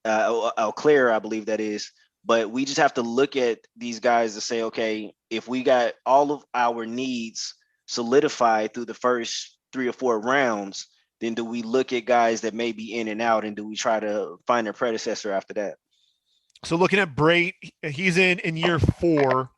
Alclair, I believe that is. But we just have to look at these guys to say, okay, if we got all of our needs solidified through the first 3 or 4 rounds, then do we look at guys that may be in and out, and do we try to find their predecessor after that? So looking at Brate, he's in year 4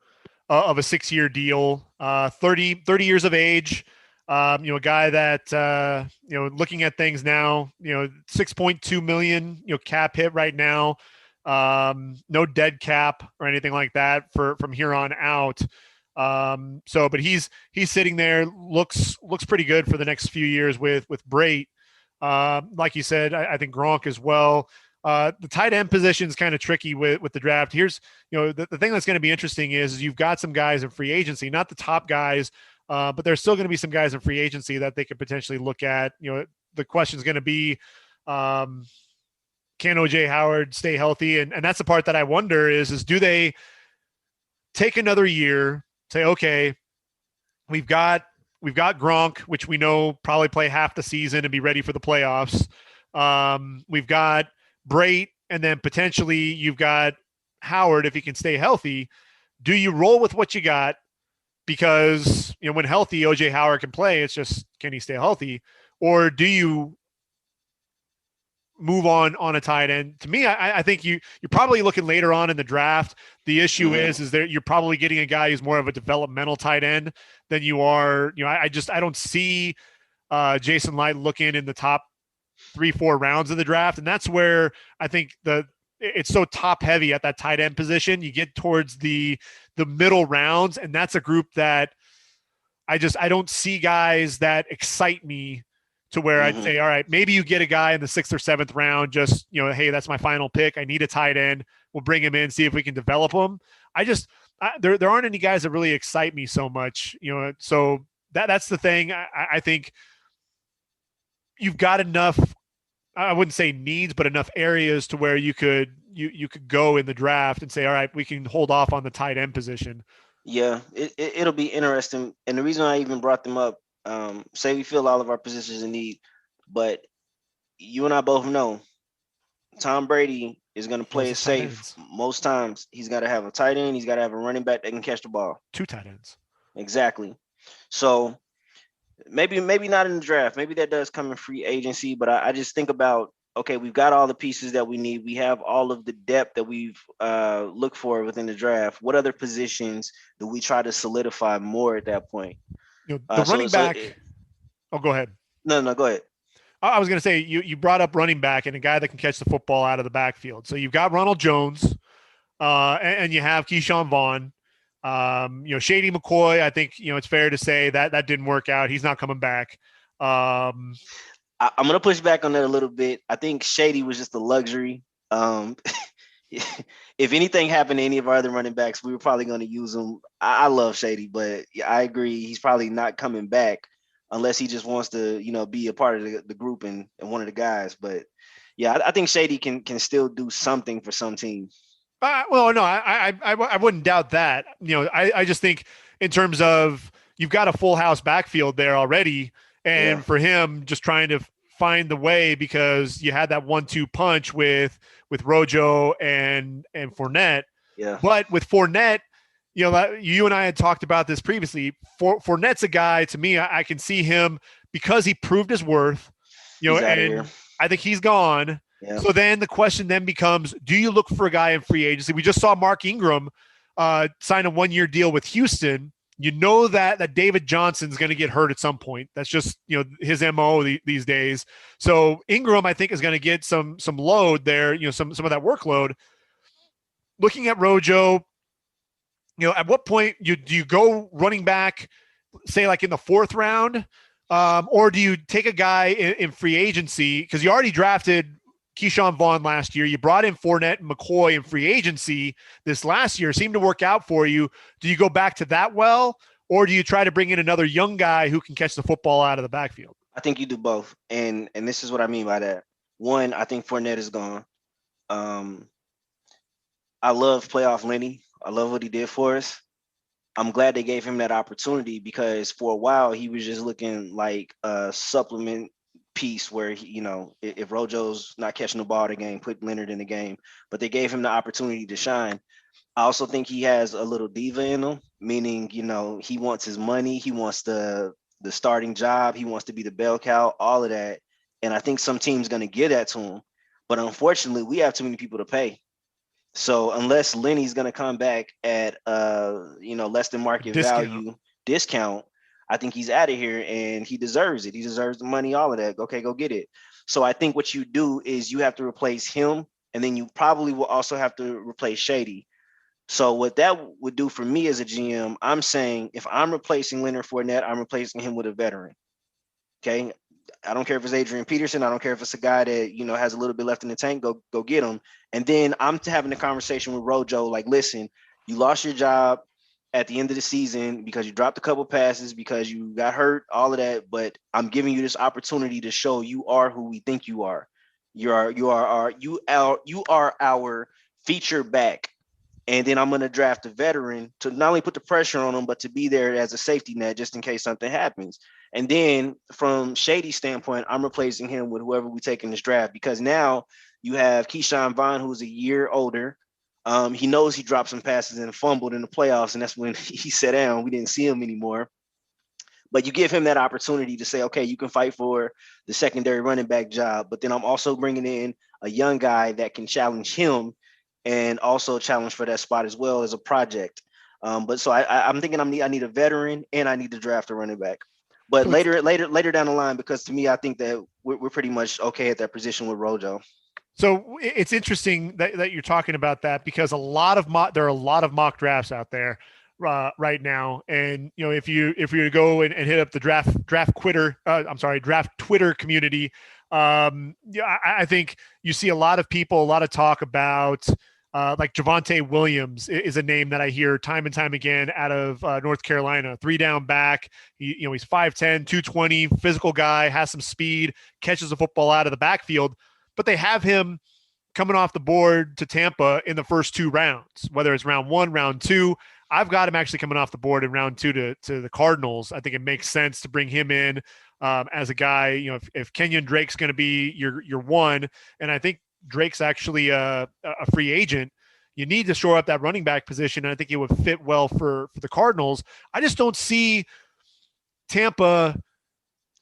of a 6-year deal, 30 years of age. A guy that, looking at things now, $6.2 million, cap hit right now. No dead cap or anything like that from here on out. But he's sitting there, looks pretty good for the next few years with Brait. Like you said, I think Gronk as well. The tight end position is kind of tricky with the draft. Here's, the thing that's going to be interesting is you've got some guys in free agency, not the top guys, but there's still going to be some guys in free agency that they could potentially look at. The question is going to be, can OJ Howard stay healthy? And that's the part that I wonder is do they take another year, say, okay, we've got Gronk, which we know probably play half the season and be ready for the playoffs. We've got Brait, and then potentially you've got Howard if he can stay healthy. Do you roll with what you got? Because when healthy, OJ Howard can play. It's just, can he stay healthy? Or do you move on a tight end? To me, I think you're probably looking later on in the draft. The issue is that you're probably getting a guy who's more of a developmental tight end than you are. I don't see Jason Licht looking in the top 3-4 rounds of the draft. And that's where I think it's so top heavy at that tight end position. You get towards the middle rounds, and that's a group that I don't see guys that excite me to where I'd say, all right, maybe you get a guy in the 6th or 7th round, just, hey, that's my final pick. I need a tight end. We'll bring him in, see if we can develop him. There aren't any guys that really excite me so much, so that's the thing. I think you've got enough, I wouldn't say needs, but enough areas to where you could go in the draft and say, all right, we can hold off on the tight end position. Yeah, it'll be interesting. And the reason I even brought them up, say we fill all of our positions in need, but you and I both know Tom Brady is going to play it safe. Most times he's got to have a tight end. He's got to have a running back that can catch the ball. 2 tight ends. Exactly. So maybe not in the draft. Maybe that does come in free agency, but I just think about, okay, we've got all the pieces that we need. We have all of the depth that we've looked for within the draft. What other positions do we try to solidify more at that point? The running back. Go ahead. No, go ahead. I was going to say, you brought up running back and a guy that can catch the football out of the backfield. So you've got Ronald Jones, and you have Keyshawn Vaughn. Shady McCoy, I think, it's fair to say that didn't work out. He's not coming back. I'm going to push back on that a little bit. I think Shady was just a luxury. If anything happened to any of our other running backs, we were probably going to use him. I love Shady, but I agree. He's probably not coming back unless he just wants to, be a part of the group and one of the guys. But yeah, I think Shady can still do something for some teams. Well, no, I wouldn't doubt that. I just think in terms of you've got a full house backfield there already. And for him, just trying to find the way, because you had that 1-2 punch with Rojo and Fournette. Yeah. But with Fournette, you and I had talked about this previously. Fournette's a guy, to me, I can see him because he proved his worth, and I think he's gone. Yeah. So then the question then becomes, do you look for a guy in free agency? We just saw Mark Ingram sign a 1-year deal with Houston. That David Johnson's going to get hurt at some point. That's just, his MO these days. So Ingram, I think, is going to get some load there, some of that workload. Looking at Rojo, at what point do you go running back, say like in the 4th round, or do you take a guy in free agency? Because you already drafted Keyshawn Vaughn last year. You brought in Fournette and McCoy in free agency this last year. Seemed to work out for you. Do you go back to that well, or do you try to bring in another young guy who can catch the football out of the backfield? I think you do both. And this is what I mean by that. One, I think Fournette is gone. I love playoff Lenny. I love what he did for us. I'm glad they gave him that opportunity, because for a while he was just looking like a supplement piece where he, if Rojo's not catching the ball in the game, put Leonard in the game. But they gave him the opportunity to shine. I also think he has a little diva in him, meaning, he wants his money, he wants the starting job, he wants to be the bell cow, all of that. And I think some team's going to give that to him. But unfortunately, we have too many people to pay. So unless Lenny's going to come back at less than market value discount, I think he's out of here, and he deserves it. He deserves the money, all of that. Okay, go get it. So I think what you do is you have to replace him and then you probably will also have to replace Shady. So what that would do for me as a GM, I'm saying if I'm replacing Leonard Fournette, I'm replacing him with a veteran. Okay. I don't care if it's Adrian Peterson. I don't care if it's a guy that, has a little bit left in the tank. Go get him. And then I'm having a conversation with Rojo, like, listen, you lost your job at the end of the season because you dropped a couple passes, because you got hurt, all of that. But I'm giving you this opportunity to show you are who we think you are. You are our feature back. And then I'm going to draft a veteran to not only put the pressure on him, but to be there as a safety net just in case something happens. And then from Shady's standpoint, I'm replacing him with whoever we take in this draft, because now you have Keyshawn Vaughn, who's a year older. He knows he dropped some passes and fumbled in the playoffs, and that's when he sat down. We didn't see him anymore. But you give him that opportunity to say, okay, you can fight for the secondary running back job. But then I'm also bringing in a young guy that can challenge him and also challenge for that spot as well as a project. But so I'm thinking I need a veteran, and I need to draft a running back. But later down the line, because to me, I think that we're pretty much okay at that position with Rojo. So it's interesting that you're talking about that, because there are a lot of mock drafts out there right now. And, if you to go and hit up the draft Twitter community, I think you see a lot of talk about like Javonte Williams is a name that I hear time and time again out of North Carolina. 3-down back. He's 5'10", 220, physical guy, has some speed, catches the football out of the backfield. But they have him coming off the board to Tampa in the first 2 rounds, whether it's round 1, round 2. I've got him actually coming off the board in round 2 to the Cardinals. I think it makes sense to bring him in as a guy. If Kenyon Drake's going to be your one, and I think Drake's actually a free agent, you need to shore up that running back position. And I think it would fit well for the Cardinals. I just don't see Tampa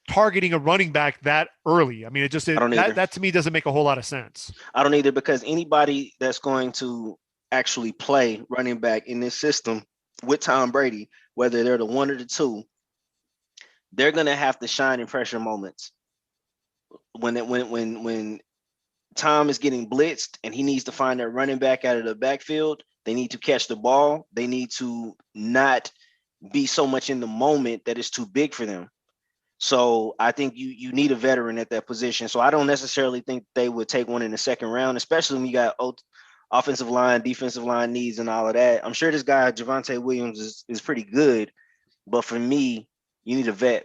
targeting a running back that early. I mean, that to me doesn't make a whole lot of sense. I don't either, because anybody that's going to actually play running back in this system with Tom Brady, whether they're the 1 or the 2, they're going to have to shine in pressure moments. When Tom is getting blitzed and he needs to find that running back out of the backfield, they need to catch the ball. They need to not be so much in the moment that it's too big for them. So I think you need a veteran at that position. So I don't necessarily think they would take one in the second round, especially when you got offensive line, defensive line needs and all of that. I'm sure this guy, Javonte Williams, is pretty good. But for me, you need a vet.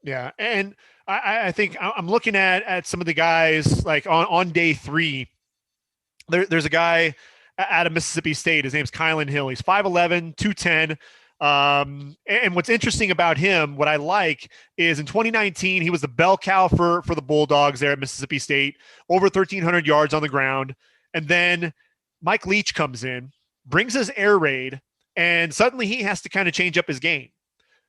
Yeah, and I think I'm looking at some of the guys like on day 3. There's a guy out of Mississippi State. His name's Kylan Hill. He's 5'11", 210. And what's interesting about him, what I like, is in 2019 he was the bell cow for the Bulldogs there at Mississippi State, over 1,300 yards on the ground. And then Mike Leach comes in, brings his air raid, and suddenly he has to kind of change up his game.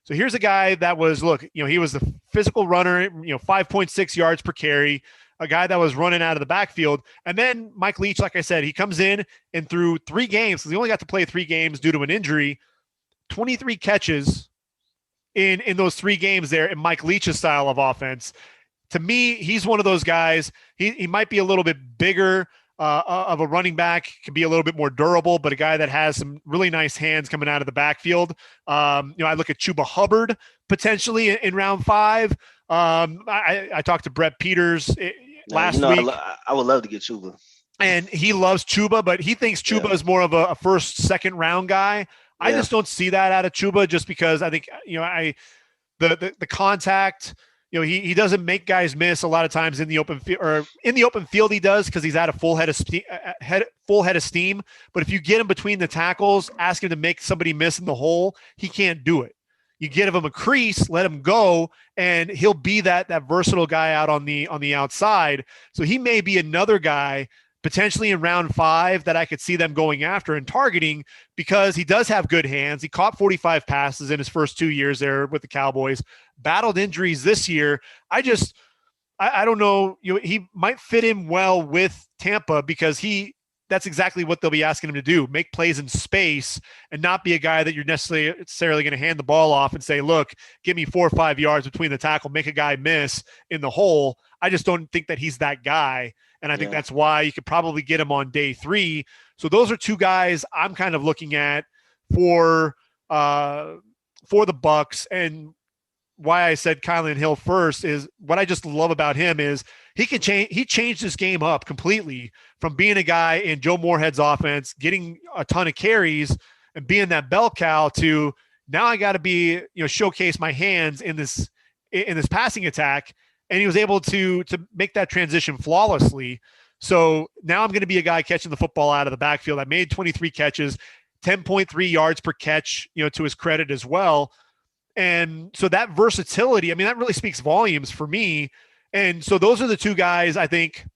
So here's a guy that was, he was the physical runner, 5.6 yards per carry, a guy that was running out of the backfield. And then Mike Leach, like I said, he comes in and through 3 games, because he only got to play 3 games due to an injury, 23 catches in those 3 games there in Mike Leach's style of offense. To me, he's one of those guys. He might be a little bit bigger of a running back, can be a little bit more durable, but a guy that has some really nice hands coming out of the backfield. I look at Chuba Hubbard potentially in round 5. I talked to Brett Peters last week. I would love to get Chuba. And he loves Chuba, but he thinks Chuba is more of a first, second round guy. I just don't see that out of Chuba, just because I think, the contact, he doesn't make guys miss a lot of times in the open field, or in the open field he does, because he's at a full head of steam. But if you get him between the tackles, ask him to make somebody miss in the hole, he can't do it. You give him a crease, let him go, and he'll be that versatile guy out on the outside. So he may be another guy potentially in round 5 that I could see them going after and targeting, because he does have good hands. He caught 45 passes in his first 2 years there with the Cowboys, battled injuries this year. I don't know. He might fit in well with Tampa, because that's exactly what they'll be asking him to do, make plays in space and not be a guy that you're necessarily going to hand the ball off and say, look, give me 4 or 5 yards between the tackle, make a guy miss in the hole. I just don't think that he's that guy. And I think that's why you could probably get him on day 3. So those are 2 guys I'm kind of looking at for the Bucs. And why I said Kylan Hill first is what I just love about him is he can change. He changed his game up completely from being a guy in Joe Moorhead's offense, getting a ton of carries and being that bell cow to now I got to be, showcase my hands in this passing attack. And he was able to make that transition flawlessly. So now I'm going to be a guy catching the football out of the backfield. I made 23 catches, 10.3 yards per catch, to his credit as well. And so that versatility, that really speaks volumes for me. And so those are the 2 guys, I think,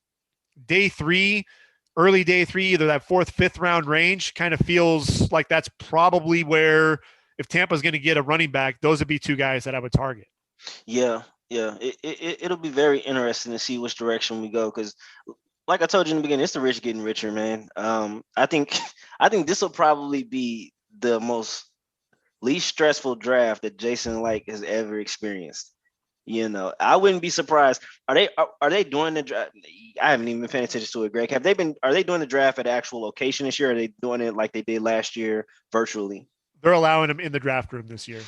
early day 3, either that 4th, 5th round range kind of feels like that's probably where, if Tampa's going to get a running back, those would be 2 guys that I would target. Yeah. It'll be very interesting to see which direction we go. Cause like I told you in the beginning, it's the rich getting richer, man. I think this will probably be the most least stressful draft that Jason Licht has ever experienced. I wouldn't be surprised. Are they doing the draft? I haven't even been paying attention to it, Greg. Are they doing the draft at an actual location this year? Or are they doing it like they did last year virtually? They're allowing them in the draft room this year.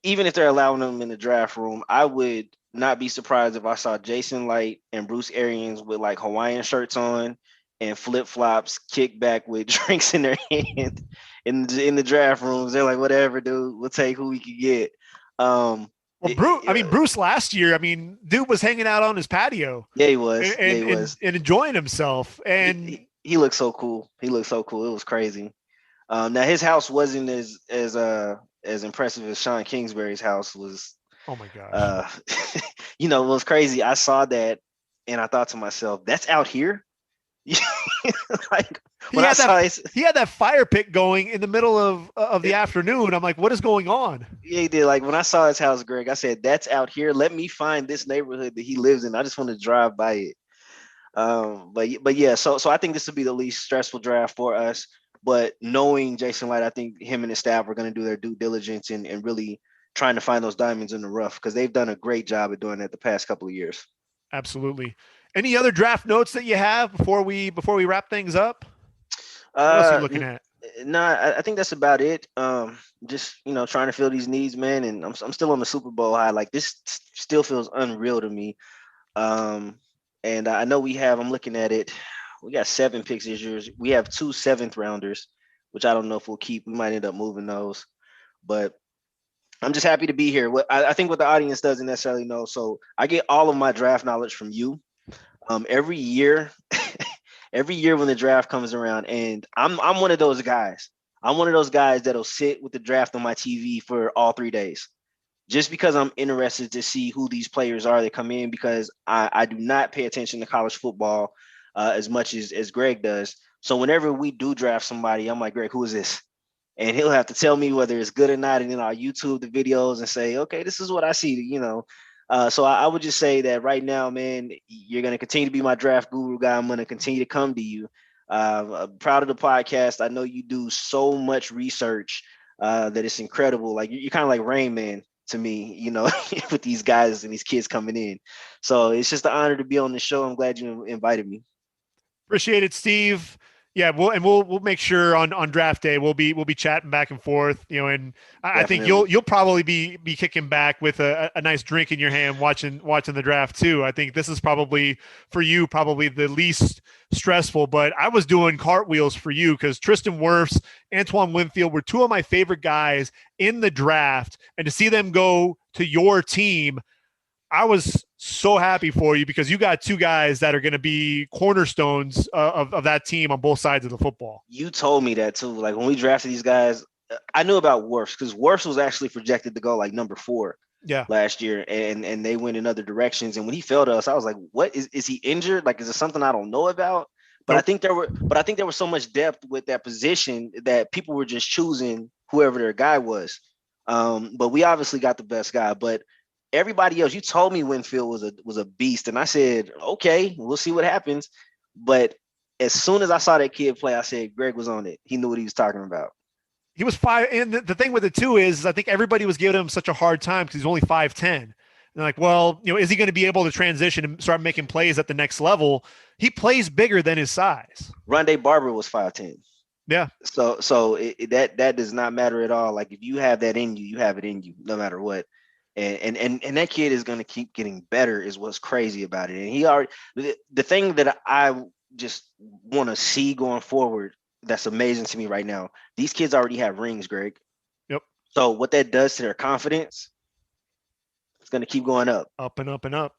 Even if they're allowing them in the draft room, I would not be surprised if I saw Jason Licht and Bruce Arians with like Hawaiian shirts on and flip-flops, kick back with drinks in their hand in the draft rooms. They're like, whatever, dude, we'll take who we can get. Bruce last year, dude was hanging out on his patio. Yeah, he was. And enjoying himself. And he looked so cool. It was crazy. Now his house wasn't as impressive as Sean Kingsbury's house was. Oh my gosh. It was crazy. I saw that and I thought to myself, that's out here. Like he had that fire pit going in the middle of the afternoon. I'm like, what is going on? Yeah, he did. Like when I saw his house, Greg, I said, that's out here. Let me find this neighborhood that he lives in. I just want to drive by it. But yeah, so I think this will be the least stressful draft for us. But knowing Jason Licht, I think him and his staff are going to do their due diligence and really trying to find those diamonds in the rough because they've done a great job at doing that the past couple of years. Absolutely. Any other draft notes that you have before we wrap things up? What else are you looking at? No, I think that's about it. Just trying to fill these needs, man. And I'm still on the Super Bowl high. Like this still feels unreal to me. And I know I'm looking at it. We got 7 picks this year. We have 2 7th rounders, which I don't know if we'll keep. We might end up moving those, but I'm just happy to be here. I think what the audience doesn't necessarily know. So I get all of my draft knowledge from you. Every year when the draft comes around, and I'm one of those guys. I'm one of those guys that'll sit with the draft on my TV for all 3 days, just because I'm interested to see who these players are that come in. Because I do not pay attention to college football as much as Greg does. So whenever we do draft somebody, I'm like, Greg, who is this? And he'll have to tell me whether it's good or not, and then I'll YouTube the videos and say, okay, this is what I see. So I would just say that right now, man, you're going to continue to be my draft guru guy. I'm going to continue to come to you. I'm proud of the podcast. I know you do so much research that it's incredible. Like you're kind of like Rain Man to me, with these guys and these kids coming in. So it's just an honor to be on the show. I'm glad you invited me. Appreciate it, Steve. Yeah, we'll make sure on draft day we'll be chatting back and forth, and I think you'll probably be kicking back with a nice drink in your hand watching the draft too. I think this is probably for you the least stressful, but I was doing cartwheels for you because Tristan Wirfs, Antoine Winfield were 2 of my favorite guys in the draft, and to see them go to your team, I was so happy for you because you got 2 guys that are going to be cornerstones of that team on both sides of the football. You told me that too. Like when we drafted these guys, I knew about Wirfs because Wirfs was actually projected to go like number 4 last year, and they went in other directions. And when he fell to us, I was like, "What is he injured? Like, is it something I don't know about?" But nope. I think there was so much depth with that position that people were just choosing whoever their guy was. But we obviously got the best guy, but. Everybody else, you told me Winfield was a beast, and I said, okay, we'll see what happens. But As soon as I saw that kid play, I said Gregg was on it. He knew what he was talking about. He was 5. And the thing with it too is I think everybody was giving him such a hard time because he's only 5'10". And like, well, is he going to be able to transition and start making plays at the next level? He plays bigger than his size. Rondé Barber was 5'10". Yeah. So that does not matter at all. Like if you have that in you, you have it in you, no matter what. And that kid is going to keep getting better is what's crazy about it. And he already, the thing that I just want to see going forward that's amazing to me right now, these kids already have rings, Gregg. Yep. So what that does to their confidence, it's going to keep going up. Up and up and up.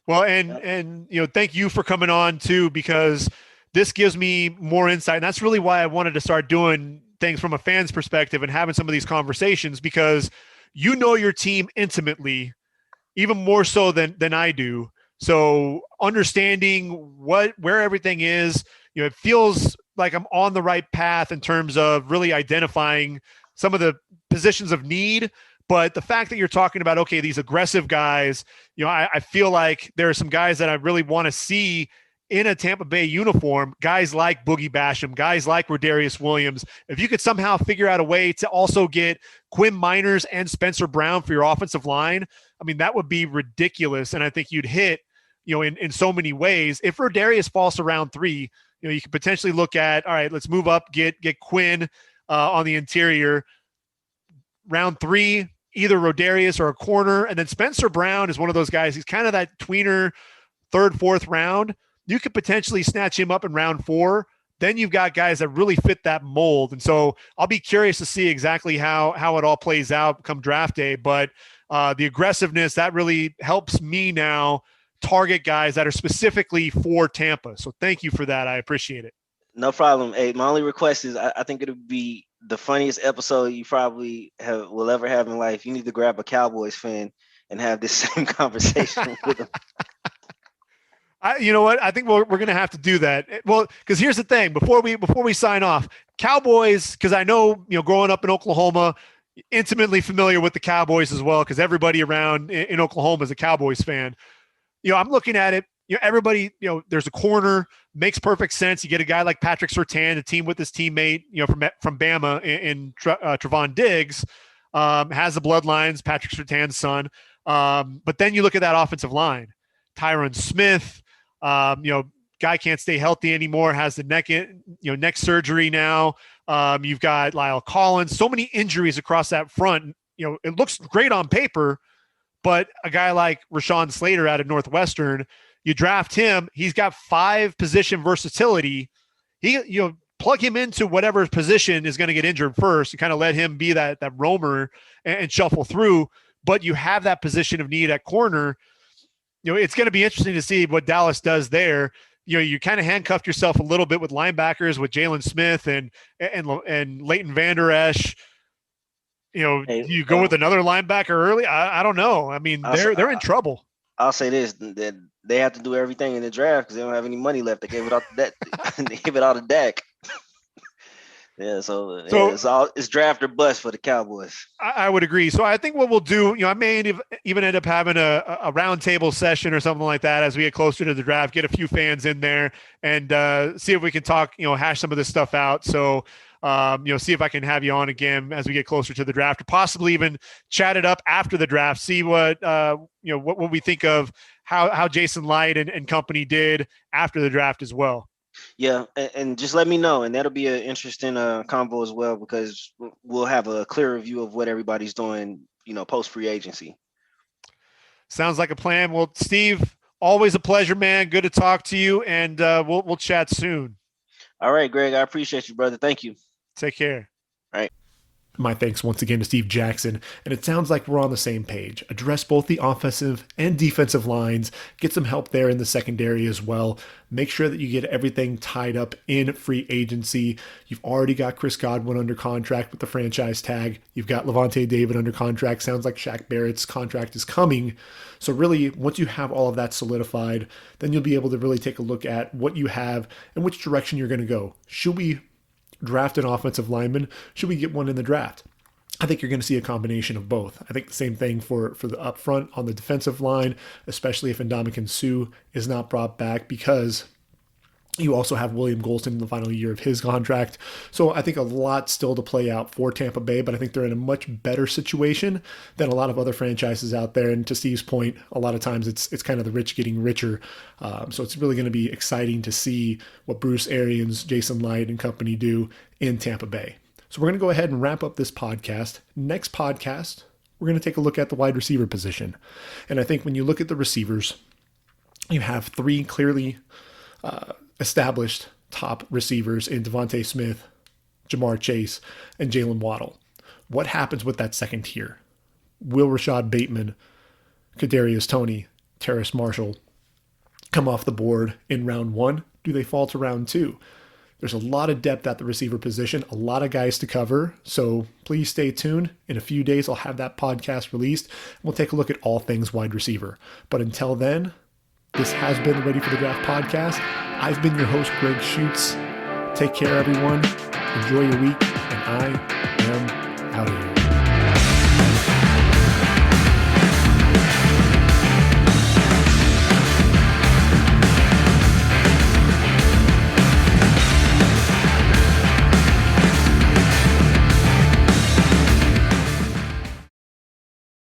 Well, and thank you for coming on too, because this gives me more insight. And that's really why I wanted to start doing things from a fan's perspective and having some of these conversations, because you know your team intimately, even more so than I do. So understanding where everything is, it feels like I'm on the right path in terms of really identifying some of the positions of need. But the fact that you're talking about, okay, these aggressive guys, I feel like there are some guys that I really want to see in a Tampa Bay uniform, guys like Boogie Basham, guys like Rodarius Williams. If you could somehow figure out a way to also get Quinn Miners and Spencer Brown for your offensive line, I mean, that would be ridiculous. And I think you'd hit, in so many ways. If Rodarius falls to round 3, you could potentially look at, all right, let's move up, get Quinn on the interior. Round 3, either Rodarius or a corner. And then Spencer Brown is one of those guys. He's kind of that tweener 3rd, 4th round. You could potentially snatch him up in round 4. Then you've got guys that really fit that mold. And so I'll be curious to see exactly how it all plays out come draft day. But the aggressiveness, that really helps me now target guys that are specifically for Tampa. So thank you for that. I appreciate it. No problem. Hey, my only request is I think it'll be the funniest episode you probably will ever have in life. You need to grab a Cowboys fan and have this same conversation with them. You know what? I think we're going to have to do that. Well, because here's the thing: before we sign off, Cowboys. Because I know, growing up in Oklahoma, intimately familiar with the Cowboys as well. Because everybody around in Oklahoma is a Cowboys fan. I'm looking at it. Everybody. There's a corner, makes perfect sense. You get a guy like Patrick Surtain, a team with his teammate, from Bama in Trevon Diggs, has the bloodlines. Patrick Surtain's son. But then you look at that offensive line: Tyron Smith. Guy can't stay healthy anymore, has the neck surgery now. You've got Lyle Collins, so many injuries across that front. It looks great on paper, but a guy like Rashawn Slater out of Northwestern, you draft him, he's got 5 position versatility. He, plug him into whatever position is going to get injured first and kind of let him be that roamer and shuffle through. But you have that position of need at corner. It's going to be interesting to see what Dallas does there. You kind of handcuffed yourself a little bit with linebackers with Jalen Smith and Leighton Vander Esch. Do you go with another linebacker early? I don't know. I mean, they're in trouble. I'll say this: that they have to do everything in the draft because they don't have any money left. They gave it out to that. They gave it out to Dak. Yeah, so it's draft or bust for the Cowboys. I would agree. So I think what we'll do, I may even end up having a roundtable session or something like that as we get closer to the draft, get a few fans in there and see if we can talk, hash some of this stuff out. So, see if I can have you on again as we get closer to the draft, or possibly even chat it up after the draft, see what we think of how Jason Licht and company did after the draft as well. Yeah, and just let me know, and that'll be an interesting convo as well, because we'll have a clearer view of what everybody's doing, post free agency. Sounds like a plan. Well, Steve, always a pleasure, man. Good to talk to you, and we'll chat soon. All right, Gregg, I appreciate you, brother. Thank you. Take care. All right. My thanks once again to Steve Jackson, and it sounds like we're on the same page. Address both the offensive and defensive lines, get some help there in the secondary as well. Make sure that you get everything tied up in free agency. You've already got Chris Godwin under contract with the franchise tag. You've got Lavonte David under contract. Sounds like Shaq Barrett's contract is coming. So really, once you have all of that solidified, then you'll be able to really take a look at what you have and which direction you're going to go. Should we draft an offensive lineman? Should we get one in the draft? I think you're going to see a combination of both. I think the same thing for the up front on the defensive line, especially if Ndamukong Suh is not brought back, because You also have William Golston in the final year of his contract. So I think a lot still to play out for Tampa Bay, but I think they're in a much better situation than a lot of other franchises out there. And to Steve's point, a lot of times it's kind of the rich getting richer. So it's really going to be exciting to see what Bruce Arians, Jason Licht, and company do in Tampa Bay. So we're going to go ahead and wrap up this podcast. Next podcast, we're going to take a look at the wide receiver position. And I think when you look at the receivers, you have three clearly established top receivers in Devontae Smith, Jamar Chase, and Jalen Waddle. What happens with that second tier? Will Rashad Bateman, Kadarius Toney, Terrace Marshall come off the board in round 1? Do they fall to round 2? There's a lot of depth at the receiver position, a lot of guys to cover. So please stay tuned. In a few days, I'll have that podcast released. We'll take a look at all things wide receiver. But until then, this has been the Ready for the Draft podcast. I've been your host, Gregg Schutze. Take care, everyone. Enjoy your week, and I am out of here.